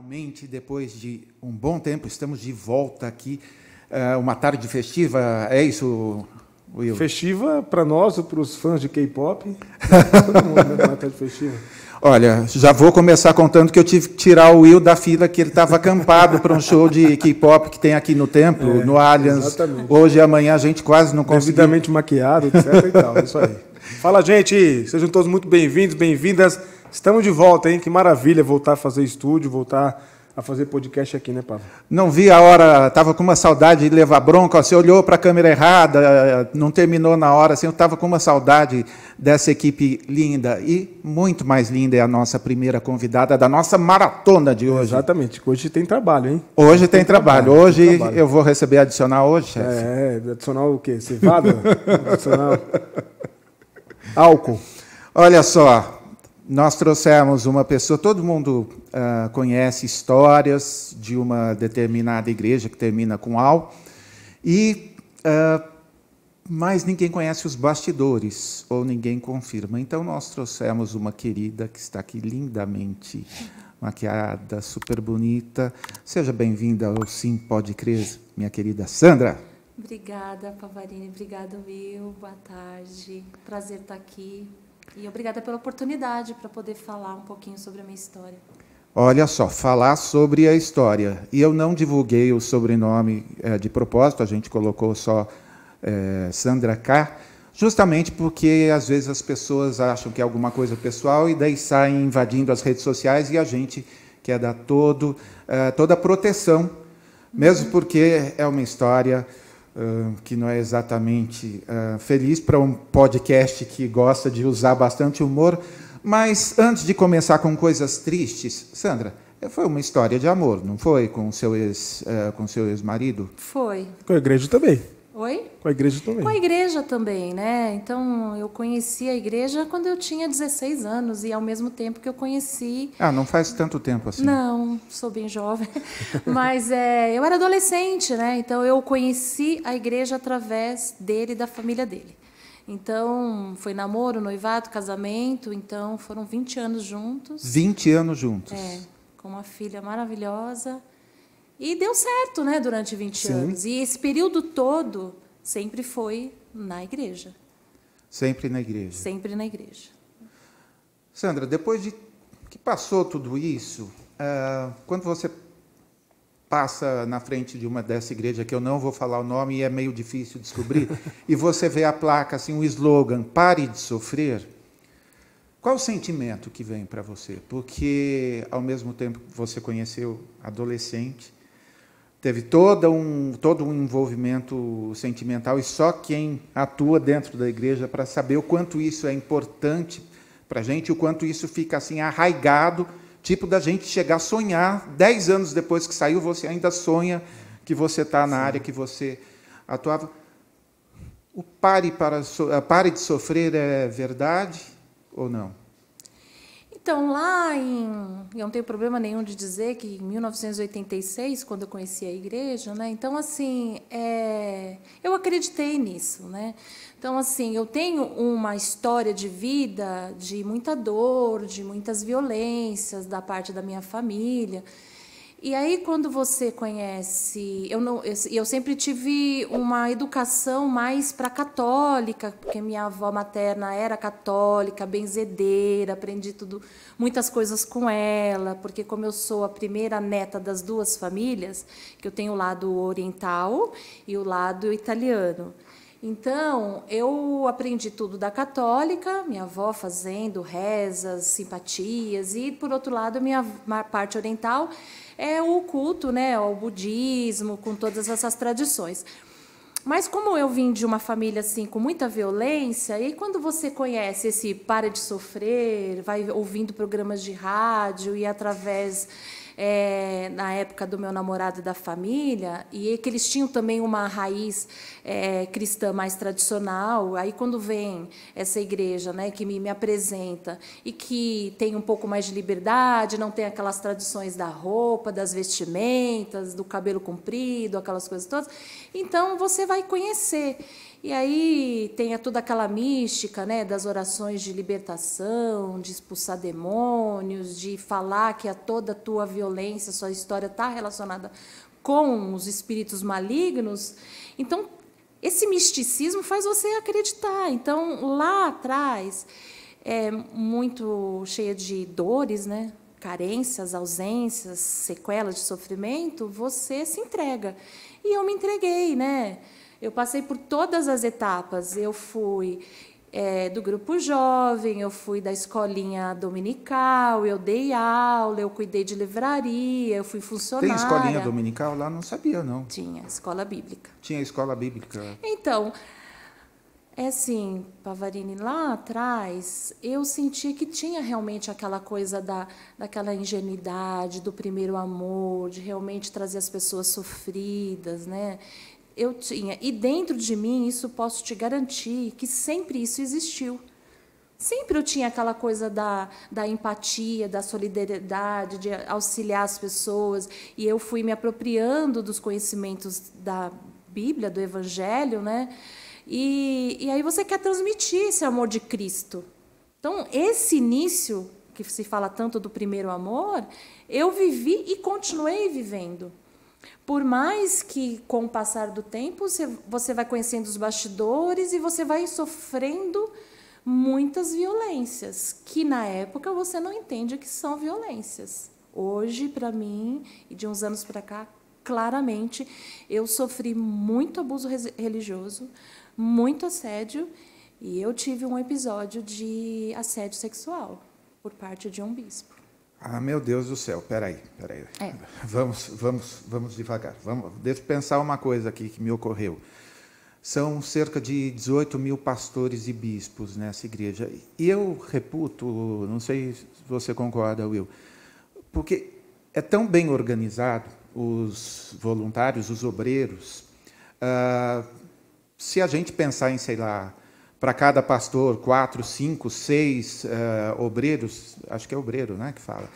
Finalmente, depois de um bom tempo, estamos de volta aqui. Uma tarde festiva, é isso, Will? Festiva para nós, para os fãs de K-pop. Todo mundo, né? Uma tarde festiva. Olha, já vou começar contando que eu tive que tirar o Will da fila, que ele estava acampado para um show de K-pop que tem aqui no templo, no Allianz. Exatamente. Hoje e amanhã a gente quase não conseguiu. Devidamente maquiado, etc. e tal, é isso aí. Fala, gente! Sejam todos muito bem-vindos, bem-vindas. Estamos de volta, hein? Que maravilha voltar a fazer estúdio, voltar a fazer podcast aqui, né, Pablo? Não vi a hora, estava com uma saudade de levar bronca. Você olhou para a câmera errada, não terminou na hora. Assim, eu estava com uma saudade dessa equipe linda. E muito mais linda é a nossa primeira convidada da nossa maratona de hoje. Exatamente. Hoje tem trabalho, hein? Hoje tem trabalho. Hoje eu vou receber adicional hoje, chefe? Adicional o quê? Cevada? Adicional álcool. Olha só. Nós trouxemos uma pessoa, todo mundo conhece histórias de uma determinada igreja que termina com "al", mas ninguém conhece os bastidores, ou ninguém confirma. Então, nós trouxemos uma querida que está aqui lindamente maquiada, super bonita. Seja bem-vinda ao Sim Pode Crer, minha querida Sandra. Obrigada, Pavarini. Obrigada, Will. Boa tarde. Prazer estar aqui. E obrigada pela oportunidade para poder falar um pouquinho sobre a minha história. Olha só, falar sobre a história. E eu não divulguei o sobrenome de propósito, a gente colocou só Sandra K., justamente porque, às vezes, as pessoas acham que é alguma coisa pessoal e daí saem invadindo as redes sociais e a gente quer dar toda a proteção, mesmo porque é uma história que não é exatamente feliz para um podcast que gosta de usar bastante humor. Mas, antes de começar com coisas tristes, Sandra, foi uma história de amor, não foi? Com seu ex-marido? Foi. Com a igreja também. Oi? Com a igreja também. Com a igreja também, né? Então, eu conheci a igreja quando eu tinha 16 anos e, ao mesmo tempo que eu conheci... não faz tanto tempo assim. Não, sou bem jovem. Mas eu era adolescente, né? Então, eu conheci a igreja através dele e da família dele. Então, foi namoro, noivado, casamento. Então, foram 20 anos juntos. 20 anos juntos. Com uma filha maravilhosa. E deu certo, né, durante 20 anos. E esse período todo sempre foi na igreja. Sempre na igreja. Sempre na igreja. Sandra, depois de que passou tudo isso, quando você passa na frente de uma dessa igreja, que eu não vou falar o nome e é meio difícil descobrir, e você vê a placa, assim, um slogan, "Pare de sofrer", qual o sentimento que vem para você? Porque, ao mesmo tempo que você conheceu adolescente, teve todo um envolvimento sentimental, e só quem atua dentro da igreja para saber o quanto isso é importante para a gente, o quanto isso fica assim arraigado, tipo da gente chegar a sonhar, 10 anos depois que saiu, você ainda sonha que você está na área que você atuava. O pare de sofrer é verdade ou não? Então, eu não tenho problema nenhum de dizer que em 1986, quando eu conheci a igreja, né? Então, assim, eu acreditei nisso, né? Então, assim, eu tenho uma história de vida de muita dor, de muitas violências da parte da minha família. E aí, quando você conhece... Eu sempre tive uma educação mais para católica, porque minha avó materna era católica, benzedeira, aprendi muitas coisas com ela, porque como eu sou a primeira neta das duas famílias, que eu tenho o lado oriental e o lado italiano. Então, eu aprendi tudo da católica, minha avó fazendo rezas, simpatias, e, por outro lado, a minha parte oriental é o culto, né, ao budismo, com todas essas tradições. Mas como eu vim de uma família assim com muita violência, e quando você conhece esse "Para de Sofrer", vai ouvindo programas de rádio e através... na época do meu namorado e da família, e que eles tinham também uma raiz cristã mais tradicional. Aí, quando vem essa igreja, né, que me apresenta e que tem um pouco mais de liberdade, não tem aquelas tradições da roupa, das vestimentas, do cabelo comprido, aquelas coisas todas, então você vai conhecer. E aí tem toda aquela mística, né, das orações de libertação, de expulsar demônios, de falar que toda a tua violência, sua história está relacionada com os espíritos malignos. Então, esse misticismo faz você acreditar. Então, lá atrás, muito cheia de dores, né, carências, ausências, sequelas de sofrimento, você se entrega. E eu me entreguei, né? Eu passei por todas as etapas. Eu fui do grupo jovem, eu fui da escolinha dominical, eu dei aula, eu cuidei de livraria, eu fui funcionária. Tem escolinha dominical lá? Não sabia, não. Tinha, escola bíblica. Tinha escola bíblica. Então, assim, Pavarini, lá atrás, eu senti que tinha realmente aquela coisa daquela ingenuidade, do primeiro amor, de realmente trazer as pessoas sofridas, né? Eu tinha. E dentro de mim, isso posso te garantir, que sempre isso existiu. Sempre eu tinha aquela coisa da empatia, da solidariedade, de auxiliar as pessoas. E eu fui me apropriando dos conhecimentos da Bíblia, do Evangelho, né? E aí você quer transmitir esse amor de Cristo. Então, esse início, que se fala tanto do primeiro amor, eu vivi e continuei vivendo. Por mais que, com o passar do tempo, você vai conhecendo os bastidores e você vai sofrendo muitas violências, que na época você não entende que são violências. Hoje, para mim, e de uns anos para cá, claramente, eu sofri muito abuso religioso, muito assédio, e eu tive um episódio de assédio sexual por parte de um bispo. Ah, meu Deus do céu, peraí. Vamos devagar. Deixa eu pensar uma coisa aqui que me ocorreu. São cerca de 18 mil pastores e bispos nessa igreja. E eu reputo, não sei se você concorda, Will, porque é tão bem organizado, os voluntários, os obreiros. Se a gente pensar em, sei lá, para cada pastor, 4, 5, 6 obreiros, acho que é obreiro, né, que fala.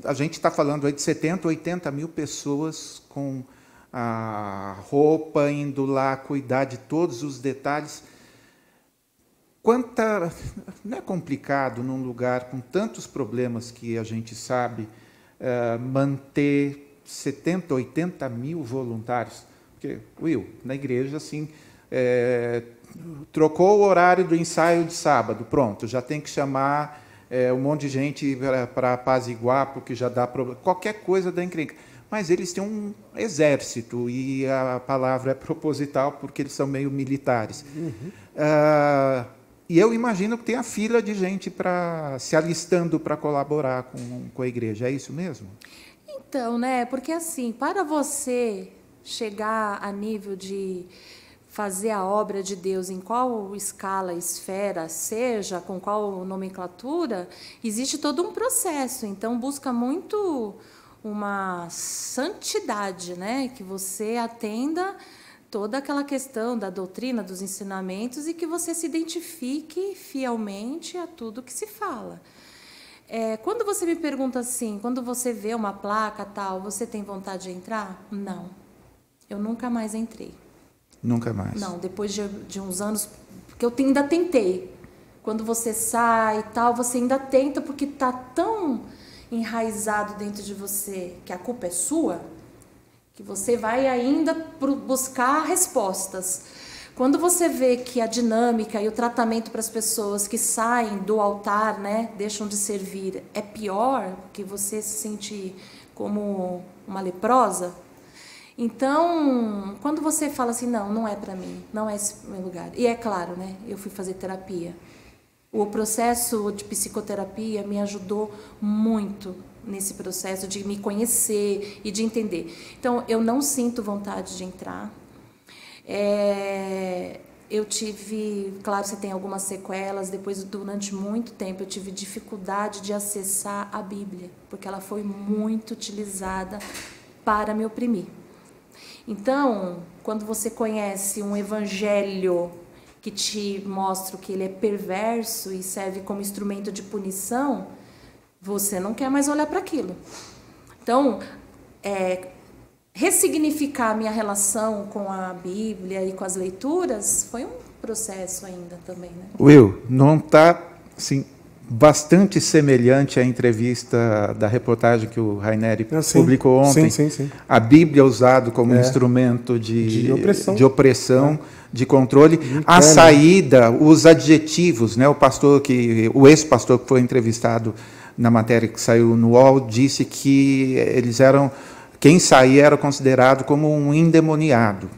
A gente está falando aí de 70, 80 mil pessoas com a roupa, indo lá cuidar de todos os detalhes. Não é complicado, num lugar com tantos problemas que a gente sabe, manter 70, 80 mil voluntários? Porque, Will, na igreja, assim... trocou o horário do ensaio de sábado, pronto, já tem que chamar um monte de gente para apaziguar, porque já dá problema, qualquer coisa dá encrenca. Mas eles têm um exército, e a palavra é proposital, porque eles são meio militares. E eu imagino que tem a fila de gente se alistando para colaborar com a igreja, é isso mesmo? Então, né, porque assim, para você chegar a nível de fazer a obra de Deus em qual escala, esfera seja, com qual nomenclatura, existe todo um processo. Então, busca muito uma santidade, né? Que você atenda toda aquela questão da doutrina, dos ensinamentos, e que você se identifique fielmente a tudo que se fala. Quando você me pergunta assim, quando você vê uma placa tal, você tem vontade de entrar? Não. Eu nunca mais entrei. Nunca mais? Não, depois de uns anos, porque eu ainda tentei. Quando você sai e tal, você ainda tenta, porque está tão enraizado dentro de você que a culpa é sua, que você vai ainda buscar respostas. Quando você vê que a dinâmica e o tratamento para as pessoas que saem do altar, né, deixam de servir, é pior, porque você se sente como uma leprosa. Então, quando você fala assim, não é para mim, não é esse meu lugar. E é claro, né, eu fui fazer terapia. O processo de psicoterapia me ajudou muito nesse processo de me conhecer e de entender. Então, eu não sinto vontade de entrar. Eu tive, claro, você tem algumas sequelas, depois, durante muito tempo, eu tive dificuldade de acessar a Bíblia, porque ela foi muito utilizada para me oprimir. Então, quando você conhece um evangelho que te mostra que ele é perverso e serve como instrumento de punição, você não quer mais olhar para aquilo. Então, ressignificar a minha relação com a Bíblia e com as leituras foi um processo ainda também, né? Will, não está assim, bastante semelhante à entrevista da reportagem que o Raineri publicou ontem? Sim. A Bíblia usada como instrumento de opressão, de controle. A saída, os adjetivos, né? O ex-pastor que foi entrevistado na matéria que saiu no UOL disse que eles eram... Quem saía era considerado como um endemoniado.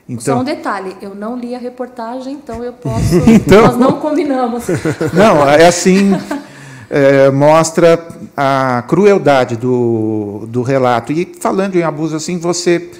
Então, só um detalhe, eu não li a reportagem, então eu posso... nós não combinamos. Não, é assim, mostra a crueldade do relato. E falando em abuso assim, você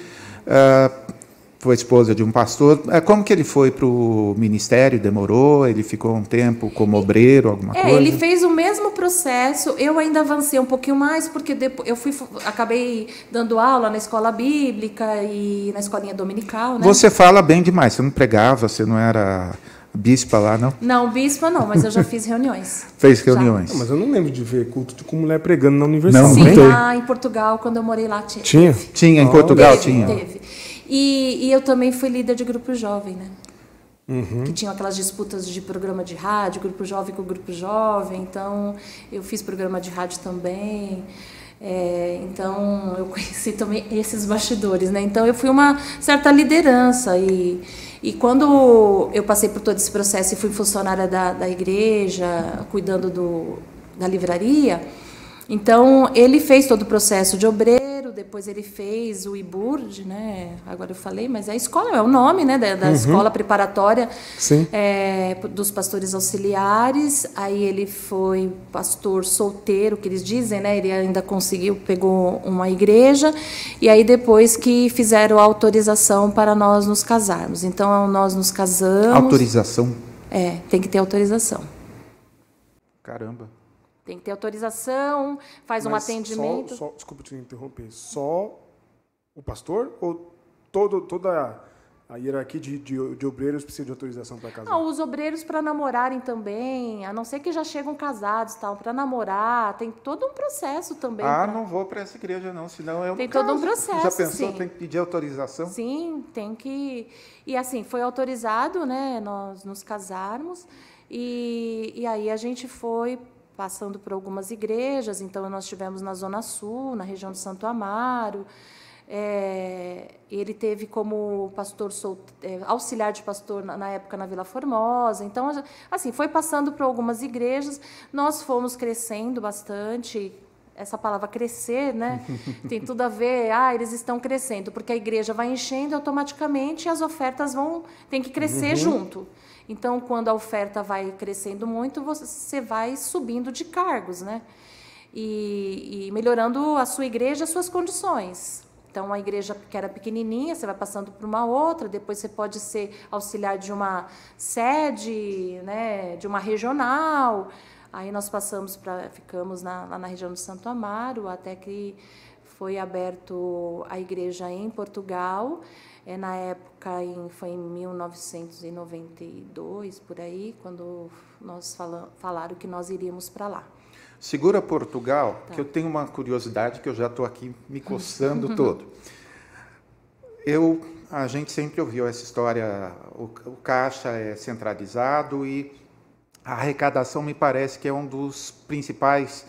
foi esposa de um pastor. Como que ele foi para o ministério? Demorou? Ele ficou um tempo como obreiro, alguma coisa? Ele fez o mesmo processo. Eu ainda avancei um pouquinho mais, porque depois eu acabei dando aula na escola bíblica e na escolinha dominical, né? Você fala bem demais. Você não pregava, você não era bispa lá, não? Não, bispa não, mas eu já fiz reuniões. Fez reuniões? Não, mas eu não lembro de ver culto com mulher pregando na Universal. Não, sim, lá em Portugal, quando eu morei lá, tinha. Tinha, em Portugal tinha. Teve. E eu também fui líder de grupo jovem, né? Que tinham aquelas disputas de programa de rádio, grupo jovem com grupo jovem. Então, eu fiz programa de rádio também. Então, eu conheci também esses bastidores, né? Então, eu fui uma certa liderança. E quando eu passei por todo esse processo e fui funcionária da igreja, cuidando da livraria, então, ele fez todo o processo de obreiro, depois ele fez o IBURD, né? Agora eu falei, mas a escola é o nome, né? Da escola preparatória dos pastores auxiliares. Aí ele foi pastor solteiro, que eles dizem, né? Ele ainda pegou uma igreja. E aí depois que fizeram a autorização para nós nos casarmos. Então, nós nos casamos. Autorização? Tem que ter autorização. Caramba. Tem que ter autorização, faz um atendimento. Desculpa te interromper. Só o pastor ou toda a hierarquia de obreiros precisa de autorização para casar? Não, os obreiros para namorarem também, a não ser que já chegam casados, tal, para namorar, tem todo um processo também. Não vou para essa igreja não, senão eu tem todo um processo. Já pensou, sim. Tem que pedir autorização? Sim, tem que... E assim, foi autorizado, né, nós nos casarmos, e aí a gente foi passando por algumas igrejas. Então, nós estivemos na Zona Sul, na região de Santo Amaro. Ele teve como pastor auxiliar de pastor, na época, na Vila Formosa. Então, assim, foi passando por algumas igrejas. Nós fomos crescendo bastante. Essa palavra crescer, né? Tem tudo a ver, eles estão crescendo, porque a igreja vai enchendo automaticamente e as ofertas tem que crescer junto. Então, quando a oferta vai crescendo muito, você vai subindo de cargos, né? E melhorando a sua igreja, as suas condições. Então, a igreja que era pequenininha, você vai passando por uma outra, depois você pode ser auxiliar de uma sede, né, de uma regional. Aí nós ficamos lá na região de Santo Amaro, até que foi aberto a igreja em Portugal. Na época, foi em 1992, por aí, quando nós falaram que nós iríamos para lá. Segura Portugal, que eu tenho uma curiosidade que eu já estou aqui me coçando todo. A gente sempre ouviu essa história, o caixa é centralizado e a arrecadação me parece que é um dos principais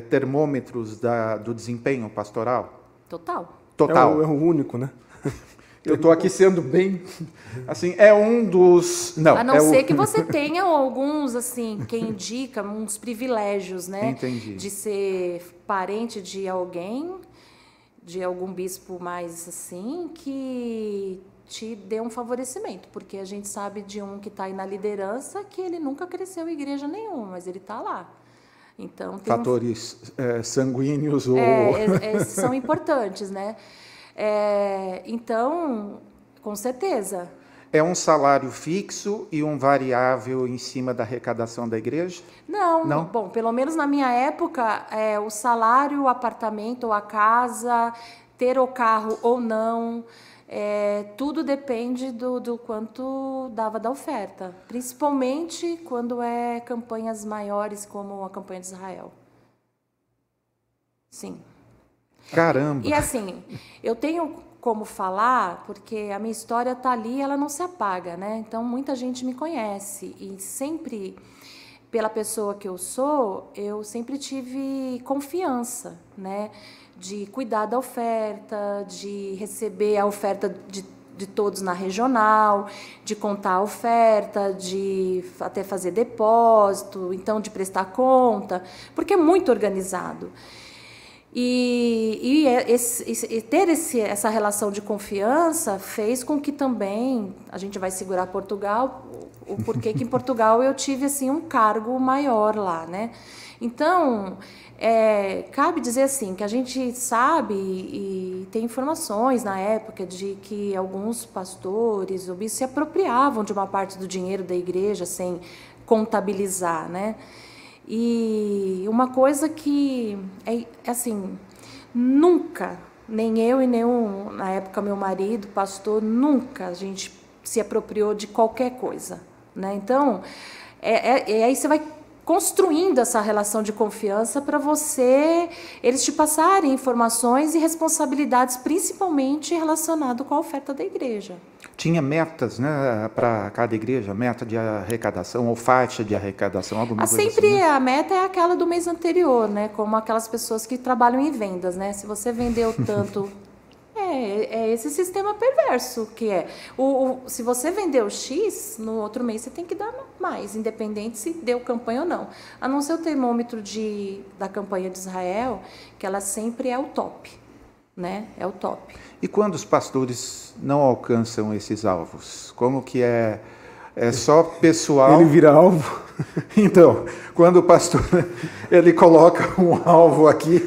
termômetros do desempenho pastoral. Total. É o único, né? Eu estou aqui sendo bem... Assim, é um dos... Não, a não ser que você tenha alguns, assim, quem indica uns privilégios, né? Entendi. De ser parente de alguém, de algum bispo mais assim, que te dê um favorecimento. Porque a gente sabe de um que está aí na liderança que ele nunca cresceu em igreja nenhuma, mas ele está lá. Então, tem fatores sanguíneos ou... esses são importantes, né? Então, com certeza. É um salário fixo e um variável em cima da arrecadação da igreja? Não. Bom, pelo menos na minha época, o salário, o apartamento ou a casa, ter o carro ou não, tudo depende do quanto dava da oferta. Principalmente quando é campanhas maiores, como a campanha de Israel. Sim. Caramba! E assim, eu tenho como falar, porque a minha história está ali, ela não se apaga, né? Então, muita gente me conhece e sempre, pela pessoa que eu sou, eu sempre tive confiança, né? De cuidar da oferta, de receber a oferta de todos na regional, de contar a oferta, de até fazer depósito, então de prestar conta, porque é muito organizado. E ter essa relação de confiança fez com que também, a gente vai segurar Portugal, o porquê que em Portugal eu tive assim, um cargo maior lá, né? Então, cabe dizer assim, que a gente sabe e tem informações na época de que alguns pastores ou bispos se apropriavam de uma parte do dinheiro da igreja sem contabilizar, né? E uma coisa que é assim, nunca, nem eu e nenhum, na época meu marido, pastor, nunca a gente se apropriou de qualquer coisa, né? Então, aí você vai construindo essa relação de confiança para eles te passarem informações e responsabilidades, principalmente relacionado com a oferta da igreja. Tinha metas, né, para cada igreja, meta de arrecadação ou faixa de arrecadação, alguma coisa Sempre assim, né? a meta é aquela do mês anterior, né? Como aquelas pessoas que trabalham em vendas, né? Se você vendeu tanto, é esse sistema perverso que é. Se você vendeu X, no outro mês você tem que dar mais, independente se deu campanha ou não. A não ser o termômetro da campanha de Israel, que ela sempre é o top, né? É o top. E quando os pastores não alcançam esses alvos? Como que é só pessoal? Ele vira alvo? Então, quando o pastor ele coloca um alvo aqui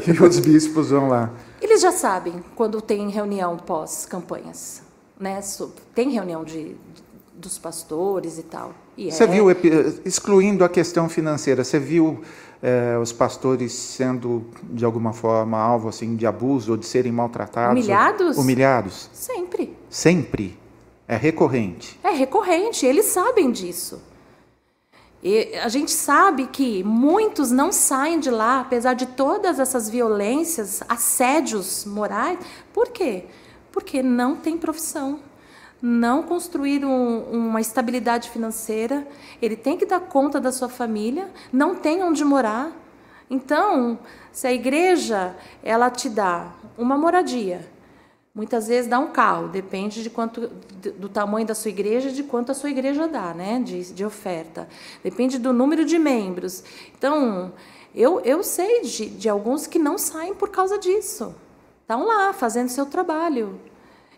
e os bispos vão lá. Eles já sabem quando tem reunião pós-campanhas, né? Tem reunião dos pastores e tal. Você viu, excluindo a questão financeira, você viu os pastores sendo, de alguma forma, alvo assim, de abuso ou de serem maltratados? Humilhados? Humilhados? Sempre. Sempre? É recorrente? É recorrente, eles sabem disso. E a gente sabe que muitos não saem de lá, apesar de todas essas violências, assédios morais. Por quê? Porque não tem profissão. Não construíram uma estabilidade financeira, ele tem que dar conta da sua família, não tem onde morar. Então, se a igreja ela te dá uma moradia, muitas vezes dá um carro, depende do tamanho da sua igreja, de quanto a sua igreja dá, né, de oferta. Depende do número de membros. Então, eu sei de alguns que não saem por causa disso. Estão lá, fazendo seu trabalho.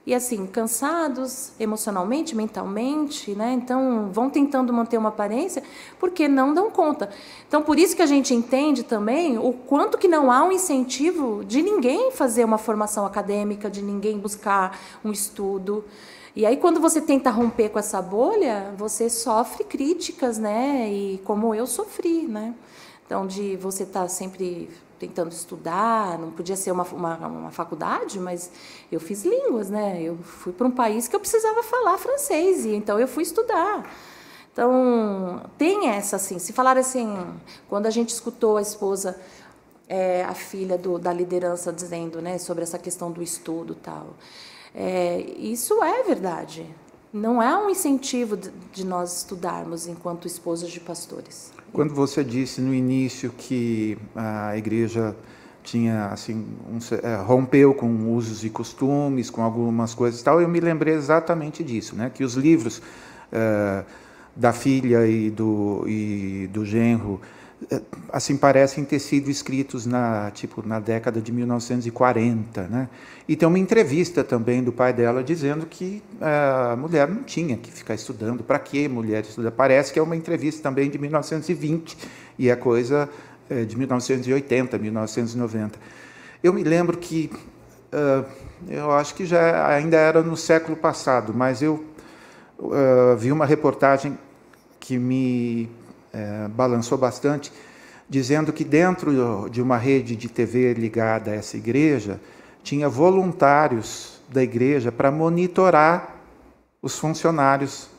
E assim, cansados emocionalmente, mentalmente, né? Então, vão tentando manter uma aparência porque não dão conta. Então, por isso que a gente entende também o quanto que não há um incentivo de ninguém fazer uma formação acadêmica, de ninguém buscar um estudo. E aí, quando você tenta romper com essa bolha, você sofre críticas, né? E como eu sofri, né? Então, de você estar sempre tentando estudar, não podia ser uma faculdade, mas eu fiz línguas, né? Eu fui para um país que eu precisava falar francês, e então eu fui estudar. Então, tem essa, assim, se falar assim, quando a gente escutou a esposa, a filha da liderança dizendo, né, sobre essa questão do estudo e tal, isso é verdade. Não é um incentivo de nós estudarmos enquanto esposas de pastores. Quando você disse no início que a igreja tinha assim rompeu com usos e costumes, com algumas coisas e tal, eu me lembrei exatamente disso, né? Que os livros da filha e do genro assim parecem ter sido escritos na década de 1940, né? E tem uma entrevista também do pai dela dizendo que a mulher não tinha que ficar estudando. Para que mulher estudar? Parece que é uma entrevista também de 1920 e é coisa de 1980, 1990. Eu me lembro que eu acho que ainda era no século passado, mas eu vi uma reportagem que me balançou bastante, dizendo que dentro de uma rede de TV ligada a essa igreja, tinha voluntários da igreja para monitorar os funcionários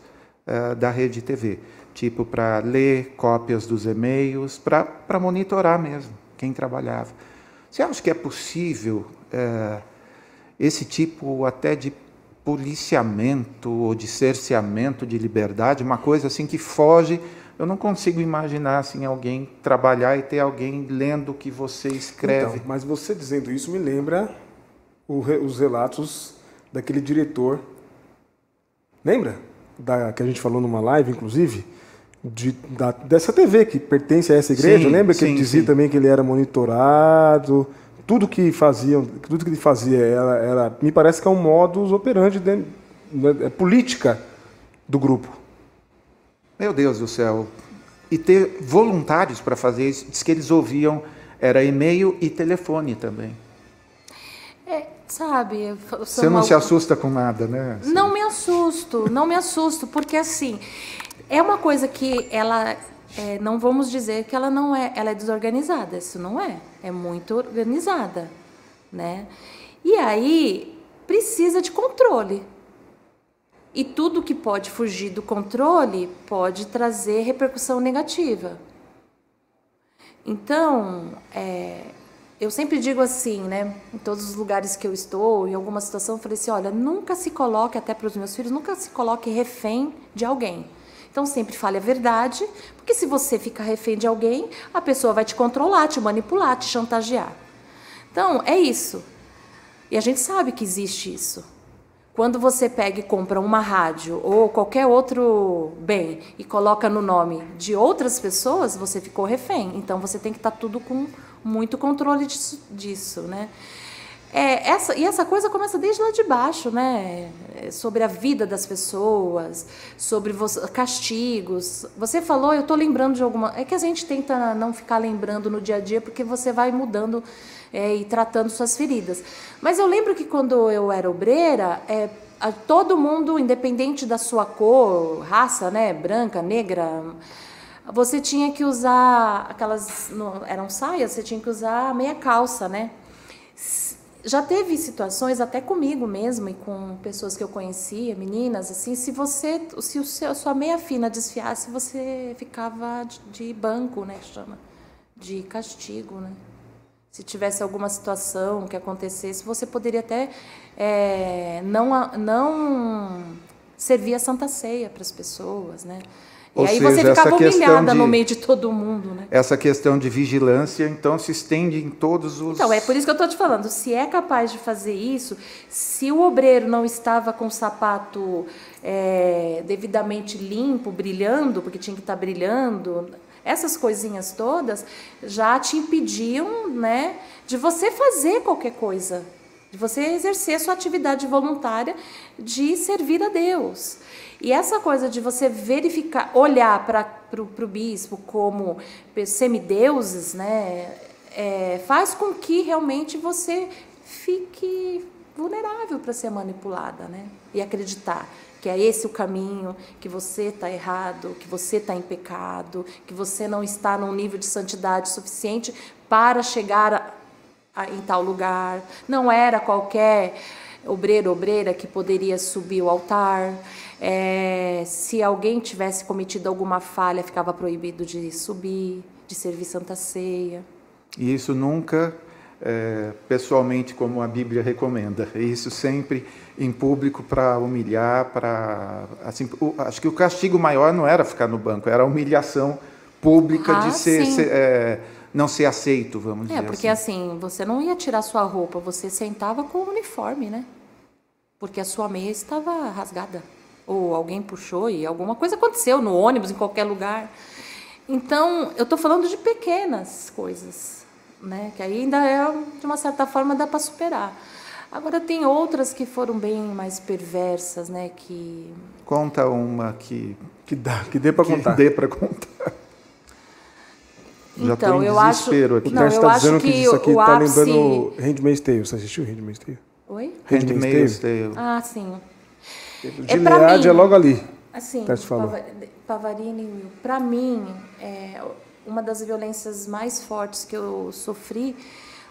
da rede de TV, tipo para ler cópias dos e-mails, para monitorar mesmo quem trabalhava. Você acha que é possível esse tipo até de policiamento ou de cerceamento de liberdade, uma coisa assim que foge? Eu não consigo imaginar assim, alguém trabalhar e ter alguém lendo o que você escreve. Então, mas você dizendo isso me lembra os relatos daquele diretor. Lembra? Que a gente falou numa live, inclusive, dessa TV que pertence a essa igreja. Sim, Lembra que ele dizia também que ele era monitorado? Tudo que ele fazia me parece que é um modus operandi política do grupo. Meu Deus do céu. E ter voluntários para fazer isso, diz que eles ouviam, era e-mail e telefone também. Sabe... Você não se assusta com nada, né? Não me assusto, porque assim, é uma coisa que ela... não vamos dizer que ela não é... Ela é desorganizada, isso não é. É muito organizada, né? E aí, precisa de controle. E tudo que pode fugir do controle pode trazer repercussão negativa. Então, eu sempre digo assim, né? Em todos os lugares que eu estou, em alguma situação, eu falei assim, olha, nunca se coloque, até para os meus filhos, nunca se coloque refém de alguém. Então, sempre fale a verdade, porque se você ficar refém de alguém, a pessoa vai te controlar, te manipular, te chantagear. Então, é isso. E a gente sabe que existe isso. Quando você pega e compra uma rádio ou qualquer outro bem e coloca no nome de outras pessoas, você ficou refém. Então, você tem que estar tudo com muito controle disso, né? Essa coisa começa desde lá de baixo, né? Sobre a vida das pessoas, sobre castigos. Você falou, eu estou lembrando de alguma... É que a gente tenta não ficar lembrando no dia a dia, porque você vai mudando e tratando suas feridas. Mas eu lembro que quando eu era obreira, todo mundo, independente da sua cor, raça, né? Branca, negra... Você tinha que usar aquelas... eram saias, você tinha que usar meia calça, né? Já teve situações, até comigo mesmo, e com pessoas que eu conhecia, meninas, assim, se a sua meia fina desfiasse, você ficava de banco, né, chama, de castigo, né? Se tivesse alguma situação que acontecesse, você poderia até não servir a Santa Ceia para as pessoas, né? Ou e aí seja, você ficava humilhada no meio de todo mundo, né? Essa questão de vigilância, então, se estende em todos os... Então, é por isso que eu estou te falando. Se é capaz de fazer isso, se o obreiro não estava com o sapato devidamente limpo, brilhando, porque tinha que estar brilhando, essas coisinhas todas já te impediam, né, de você fazer qualquer coisa, de você exercer a sua atividade voluntária de servir a Deus. E essa coisa de você verificar, olhar para o bispo como semideuses, né, faz com que realmente você fique vulnerável para ser manipulada, né, e acreditar que é esse o caminho, que você está errado, que você está em pecado, que você não está num nível de santidade suficiente para chegar em tal lugar. Não era qualquer obreiro ou obreira que poderia subir o altar. Se alguém tivesse cometido alguma falha, ficava proibido de subir, de servir Santa Ceia. E isso nunca pessoalmente, como a Bíblia recomenda. Isso sempre em público para humilhar, assim, acho que o castigo maior não era ficar no banco, era a humilhação pública de não ser aceito, vamos dizer. Porque assim, você não ia tirar sua roupa, você sentava com o uniforme, né? Porque a sua meia estava rasgada. Ou alguém puxou e alguma coisa aconteceu no ônibus, em qualquer lugar. Então, eu estou falando de pequenas coisas, né? Que ainda de uma certa forma, dá para superar. Agora, tem outras que foram bem mais perversas, né? Conta uma que dê para contar. Dê para contar. Já então, eu acho... Aqui. O Tércio está dizendo que isso aqui está lembrando Handmaid's Tale. Você assistiu Handmaid's Tale? Oi? Handmaid's Tale. Ah, sim. O Gilead é logo ali. Assim, falou. Pavarini, para mim, uma das violências mais fortes que eu sofri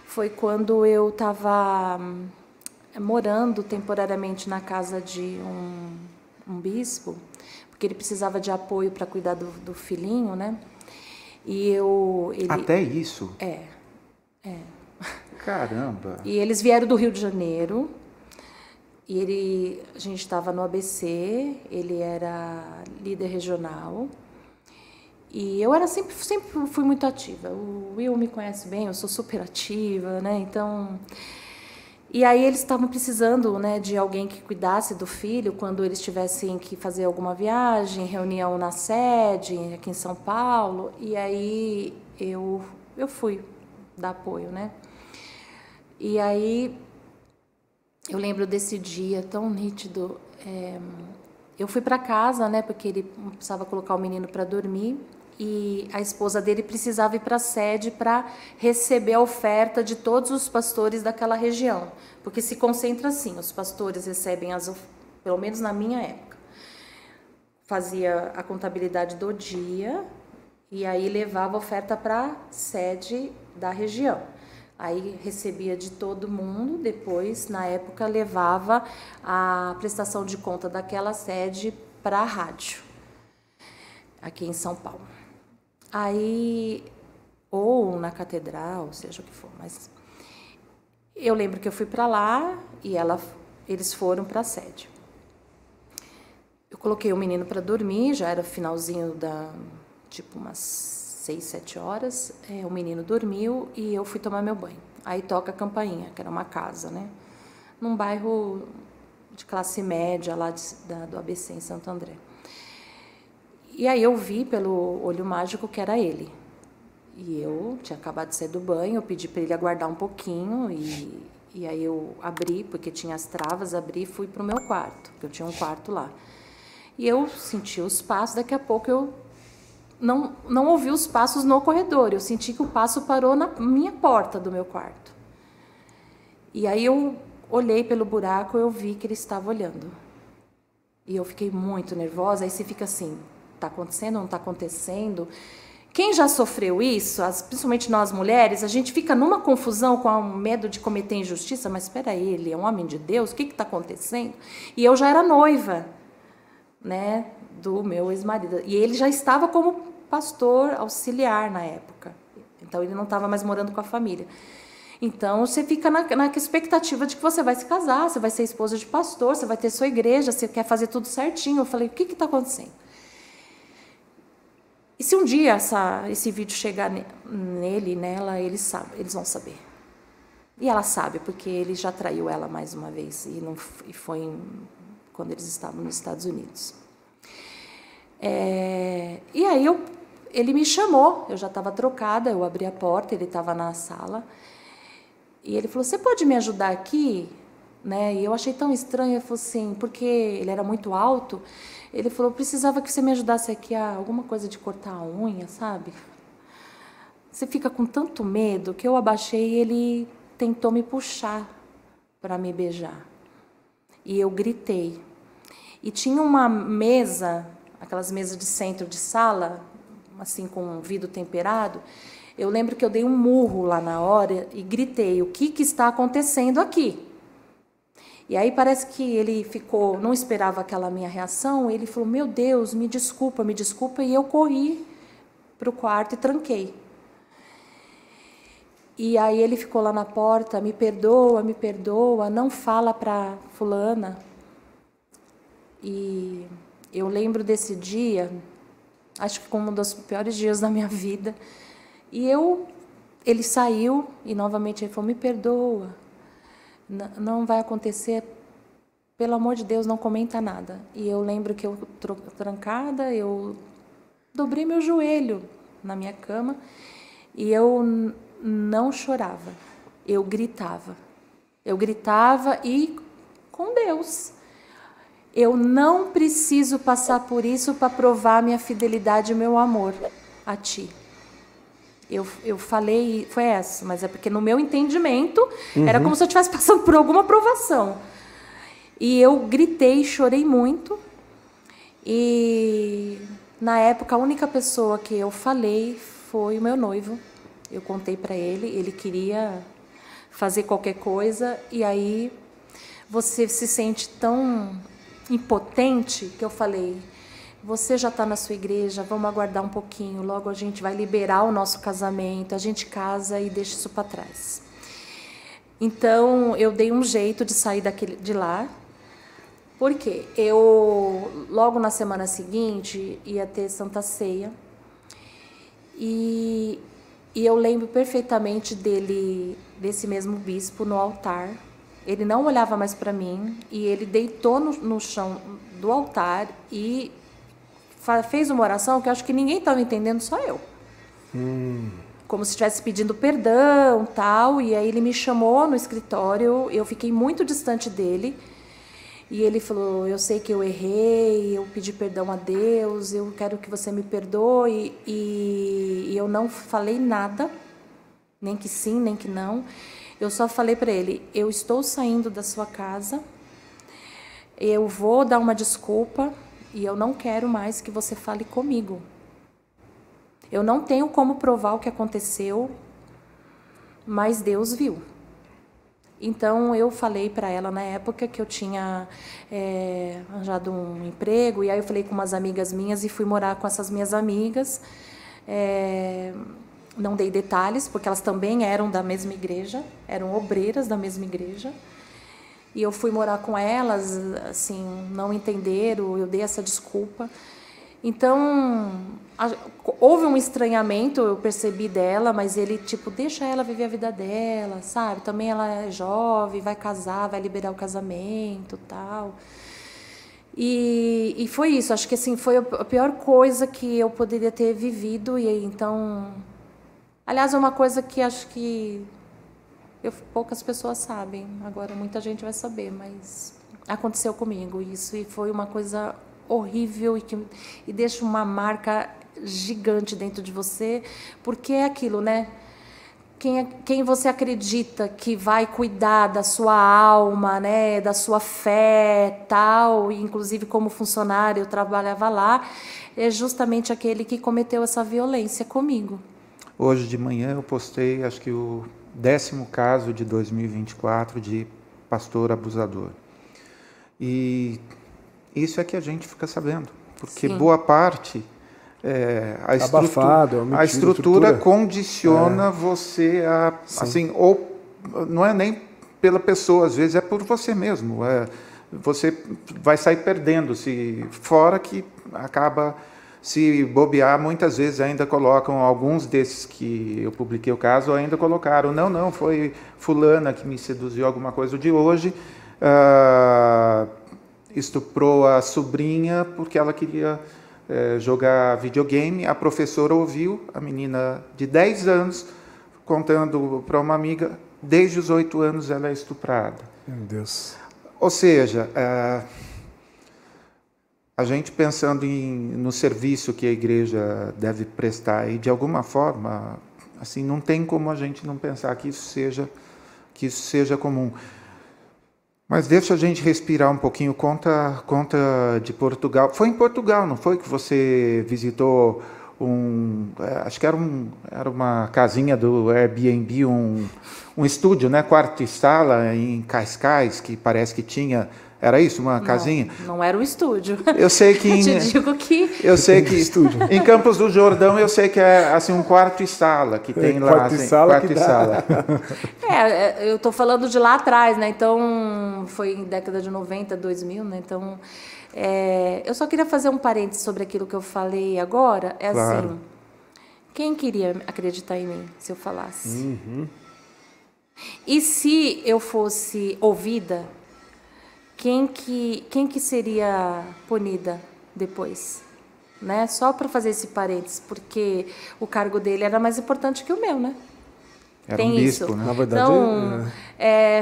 foi quando eu estava morando temporariamente na casa de um bispo, porque ele precisava de apoio para cuidar do filhinho, né? E ele... Até isso? Caramba! E eles vieram do Rio de Janeiro. E a gente estava no ABC, ele era líder regional. E eu era sempre fui muito ativa. O Will me conhece bem, eu sou super ativa, né? Então, e aí eles estavam precisando, né, de alguém que cuidasse do filho quando eles tivessem que fazer alguma viagem, reunião na sede aqui em São Paulo. E aí eu fui dar apoio, né? E aí eu lembro desse dia tão nítido. Eu fui para casa, né, porque ele precisava colocar o menino para dormir. E a esposa dele precisava ir para a sede para receber a oferta de todos os pastores daquela região, porque se concentra assim, os pastores recebem pelo menos na minha época, fazia a contabilidade do dia e aí levava a oferta para a sede da região. Aí recebia de todo mundo, depois, na época, levava a prestação de conta daquela sede para a rádio, aqui em São Paulo. Aí, ou na catedral, seja o que for, mas eu lembro que eu fui para lá e eles foram para a sede. Eu coloquei o menino para dormir, já era finalzinho tipo umas 6, 7 horas, o menino dormiu e eu fui tomar meu banho. Aí toca a campainha, que era uma casa, né? Num bairro de classe média lá do ABC, em Santo André. E aí eu vi pelo olho mágico que era ele. E eu tinha acabado de sair do banho, eu pedi para ele aguardar um pouquinho e aí eu abri, porque tinha as travas, abri e fui para o meu quarto, porque eu tinha um quarto lá. E eu senti os passos, daqui a pouco eu não ouvi os passos no corredor, eu senti que o passo parou na minha porta do meu quarto. E aí eu olhei pelo buraco e eu vi que ele estava olhando. E eu fiquei muito nervosa, aí você fica assim, está acontecendo, não está acontecendo? Quem já sofreu isso, principalmente nós mulheres, a gente fica numa confusão com o medo de cometer injustiça, mas espera aí, ele é um homem de Deus, o que está acontecendo? E eu já era noiva, né, do meu ex-marido, e ele já estava como pastor auxiliar na época, então ele não estava mais morando com a família. Então você fica na expectativa de que você vai se casar, você vai ser esposa de pastor, você vai ter sua igreja, você quer fazer tudo certinho. Eu falei, o que está acontecendo? E se um dia esse vídeo chegar nele, nela, eles vão saber. E ela sabe, porque ele já traiu ela mais uma vez, e foi quando eles estavam nos Estados Unidos. E aí ele me chamou, eu já estava trocada, eu abri a porta, ele estava na sala, e ele falou, você pode me ajudar aqui? Né? E eu achei tão estranho, ele falou assim, porque ele era muito alto, ele falou, precisava que você me ajudasse aqui a alguma coisa de cortar a unha, sabe? Você fica com tanto medo que eu abaixei e ele tentou me puxar para me beijar. E eu gritei. E tinha uma mesa, aquelas mesas de centro de sala, assim com vidro temperado. Eu lembro que eu dei um murro lá na hora e gritei, o que está acontecendo aqui? E aí parece que ele não esperava aquela minha reação, ele falou, meu Deus, me desculpa, e eu corri para o quarto e tranquei. E aí ele ficou lá na porta, me perdoa, não fala para fulana. E eu lembro desse dia, acho que como um dos piores dias da minha vida. E ele saiu e novamente ele falou, me perdoa. Não vai acontecer, pelo amor de Deus, não comenta nada. E eu lembro que eu, trancada, eu dobrei meu joelho na minha cama e eu não chorava, eu gritava e com Deus. Eu não preciso passar por isso para provar minha fidelidade e meu amor a ti. Eu falei, foi essa, mas é porque no meu entendimento era como se eu estivesse passando por alguma provação. E eu gritei, chorei muito. E na época a única pessoa que eu falei foi o meu noivo. Eu contei para ele queria fazer qualquer coisa. E aí você se sente tão impotente que eu falei, você já está na sua igreja, vamos aguardar um pouquinho, logo a gente vai liberar o nosso casamento, a gente casa e deixa isso para trás. Então, eu dei um jeito de sair de lá. Por quê? Eu, logo na semana seguinte, ia ter Santa Ceia. E eu lembro perfeitamente desse mesmo bispo no altar. Ele não olhava mais para mim e ele deitou no chão do altar e fez uma oração que eu acho que ninguém estava entendendo, só eu. Como se estivesse pedindo perdão, tal. E aí ele me chamou no escritório, eu fiquei muito distante dele. E ele falou, eu sei que eu errei, eu pedi perdão a Deus, eu quero que você me perdoe. E eu não falei nada, nem que sim, nem que não. Eu só falei para ele, eu estou saindo da sua casa, eu vou dar uma desculpa e eu não quero mais que você fale comigo. Eu não tenho como provar o que aconteceu, mas Deus viu. Então, eu falei para ela na época que eu tinha arranjado um emprego, e aí eu falei com umas amigas minhas e fui morar com essas minhas amigas. Não dei detalhes, porque elas também eram da mesma igreja, eram obreiras da mesma igreja. E eu fui morar com elas, assim, não entenderam, eu dei essa desculpa. Então, houve um estranhamento, eu percebi dela, mas ele, tipo, deixa ela viver a vida dela, sabe? Também ela é jovem, vai casar, vai liberar o casamento, tal. E foi isso, acho que assim, foi a pior coisa que eu poderia ter vivido. E então, aliás, é uma coisa que acho que poucas pessoas sabem, agora muita gente vai saber, mas aconteceu comigo isso, e foi uma coisa horrível e deixa uma marca gigante dentro de você, porque é aquilo, né? Quem você acredita que vai cuidar da sua alma, né, da sua fé, tal, e inclusive como funcionário eu trabalhava lá, é justamente aquele que cometeu essa violência comigo. Hoje de manhã eu postei, acho que o 10º caso de 2024 de pastor abusador. E isso é que a gente fica sabendo, porque Sim. boa parte a estrutura condiciona você a, assim, ou não é nem pela pessoa, às vezes é por você mesmo. Você vai sair perdendo, fora que acaba, se bobear, muitas vezes ainda colocam, alguns desses que eu publiquei o caso, ainda colocaram, não, foi fulana que me seduziu, alguma coisa. O de hoje estuprou a sobrinha porque ela queria jogar videogame, a professora ouviu, a menina de 10 anos, contando para uma amiga, desde os 8 anos ela é estuprada. Meu Deus. Ou seja, a gente pensando no serviço que a igreja deve prestar, e de alguma forma, assim, não tem como a gente não pensar que isso seja comum. Mas deixa a gente respirar um pouquinho. Conta de Portugal. Foi em Portugal, não foi, que você visitou acho que era uma casinha do Airbnb, um estúdio, né, quarto e sala em Cascais, que parece que tinha. Era isso, uma casinha? Não era um estúdio. Eu sei que eu sei que estúdio. Em Campos do Jordão eu sei que é assim um quarto e sala que tem lá, quarto assim, e sala. Quarto e sala. Eu estou falando de lá atrás, né? Então foi em década de 90, 2000, né? Então eu só queria fazer um parênteses sobre aquilo que eu falei agora. Claro. Assim, quem queria acreditar em mim se eu falasse? Uhum. E se eu fosse ouvida? Quem que seria punida depois? Né? Só para fazer esse parênteses, porque o cargo dele era mais importante que o meu, né? Era Tem um bispo, isso. né? Na verdade, então,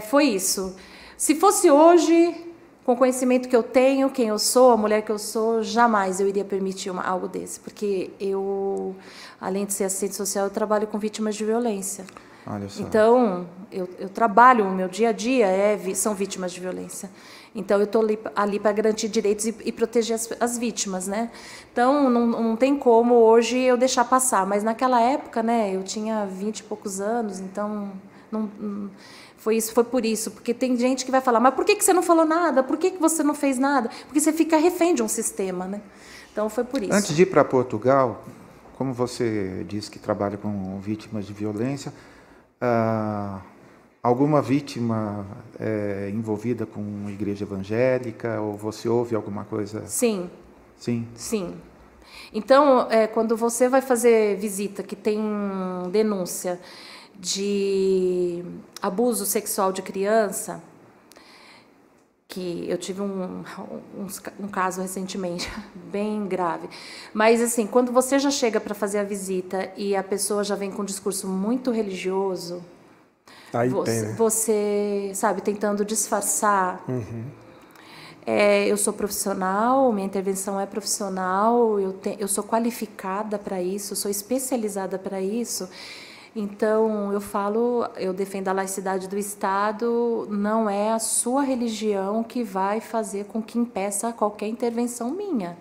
foi isso. Se fosse hoje, com o conhecimento que eu tenho, quem eu sou, a mulher que eu sou, jamais eu iria permitir algo desse, porque eu, além de ser assistente social, eu trabalho com vítimas de violência. Olha só. Então, eu trabalho, o meu dia a dia são vítimas de violência. Então, eu estou ali para garantir direitos e proteger as vítimas, né? Então, não tem como hoje eu deixar passar. Mas naquela época, né, eu tinha 20 e poucos anos, então foi por isso. Porque tem gente que vai falar, mas por que você não falou nada? Por que você não fez nada? Porque você fica refém de um sistema, né? Então, foi por isso. Antes de ir para Portugal, como você disse que trabalha com vítimas de violência, alguma vítima envolvida com igreja evangélica? Ou você ouve alguma coisa? Sim. Sim? Sim. Então, quando você vai fazer visita que tem denúncia de abuso sexual de criança, que eu tive um caso recentemente, bem grave. Mas, assim, quando você já chega para fazer a visita e a pessoa já vem com um discurso muito religioso, Aí tem, né? você, sabe, tentando disfarçar. Eu sou profissional, minha intervenção é profissional, eu sou qualificada para isso, sou especializada para isso. Então, eu defendo a laicidade do Estado, não é a sua religião que vai fazer com que impeça qualquer intervenção minha,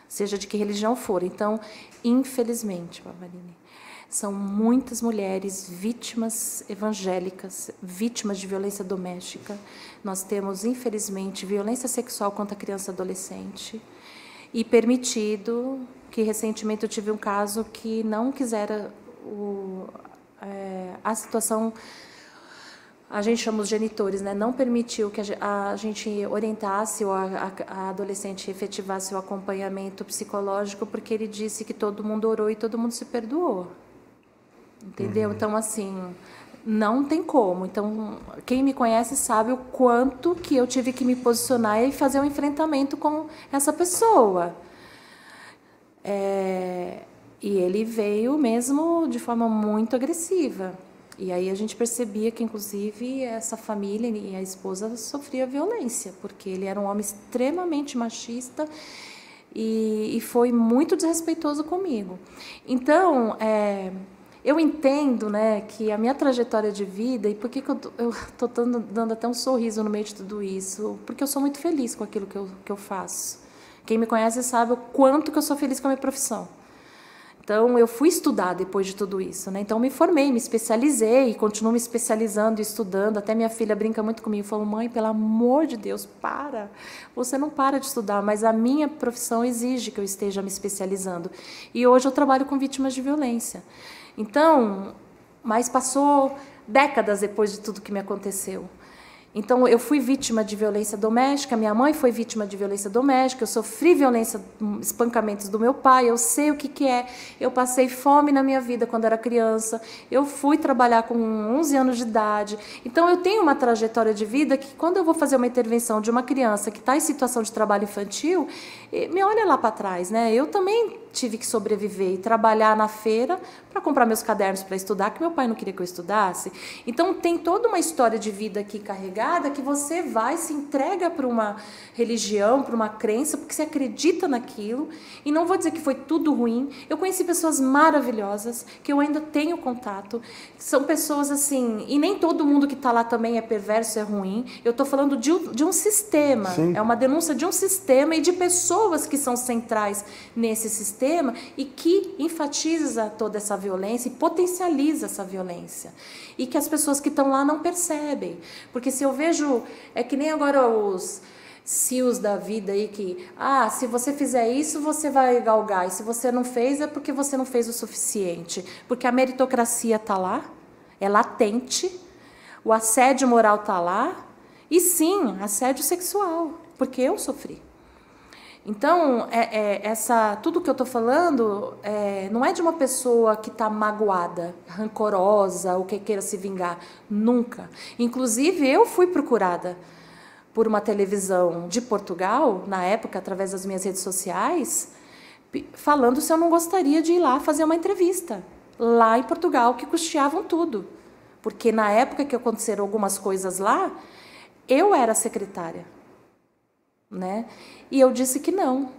seja de que religião for. Então, infelizmente, Babaline, são muitas mulheres vítimas evangélicas, vítimas de violência doméstica. Nós temos, infelizmente, violência sexual contra criança e adolescente. E permitido que, recentemente, eu tive um caso que não quisera a situação, a gente chama os genitores, né? Não permitiu que a gente orientasse ou a adolescente efetivasse o acompanhamento psicológico, porque ele disse que todo mundo orou e todo mundo se perdoou. Entendeu? Então, assim, não tem como. Então, quem me conhece sabe o quanto que eu tive que me posicionar e fazer um enfrentamento com essa pessoa. E ele veio mesmo de forma muito agressiva. E aí a gente percebia que, inclusive, essa família e a esposa sofria violência, porque ele era um homem extremamente machista e foi muito desrespeitoso comigo. Então, eu entendo, né, que a minha trajetória de vida, e por que eu estou dando até um sorriso no meio de tudo isso? Porque eu sou muito feliz com aquilo que eu faço. Quem me conhece sabe o quanto que eu sou feliz com a minha profissão. Então, eu fui estudar depois de tudo isso, né? Então, me formei, me especializei, continuo me especializando e estudando. Até minha filha brinca muito comigo, falou: mãe, pelo amor de Deus, para. Você não para de estudar, mas a minha profissão exige que eu esteja me especializando. E hoje eu trabalho com vítimas de violência. Então, mas passou décadas depois de tudo que me aconteceu. Então, eu fui vítima de violência doméstica, minha mãe foi vítima de violência doméstica, eu sofri violência, espancamentos do meu pai, eu sei o que é. Eu passei fome na minha vida quando era criança, eu fui trabalhar com 11 anos de idade. Então, eu tenho uma trajetória de vida que, quando eu vou fazer uma intervenção de uma criança que está em situação de trabalho infantil, me olha lá para trás, né? Eu também tive que sobreviver e trabalhar na feira para comprar meus cadernos para estudar, que meu pai não queria que eu estudasse. Então, tem toda uma história de vida aqui carregada que você vai, se entrega para uma religião, para uma crença, porque você acredita naquilo. E não vou dizer que foi tudo ruim. Eu conheci pessoas maravilhosas, que eu ainda tenho contato. São pessoas assim, e nem todo mundo que está lá também é perverso, é ruim. Eu estou falando de um sistema. Sim. É uma denúncia de um sistema e de pessoas que são centrais nesse sistema e que enfatiza toda essa violência e potencializa essa violência. E que as pessoas que estão lá não percebem. Porque se eu vejo, é que nem agora os CEOs da vida aí que, se você fizer isso, você vai galgar. E se você não fez, é porque você não fez o suficiente. Porque a meritocracia está lá, é latente, o assédio moral está lá, e sim, assédio sexual, porque eu sofri. Então, tudo que eu estou falando não é de uma pessoa que está magoada, rancorosa ou que queira se vingar. Nunca. Inclusive, eu fui procurada por uma televisão de Portugal, na época, através das minhas redes sociais, falando se eu não gostaria de ir lá fazer uma entrevista, lá em Portugal, que custeavam tudo. Porque na época que aconteceram algumas coisas lá, eu era secretária. Né? E eu disse que não.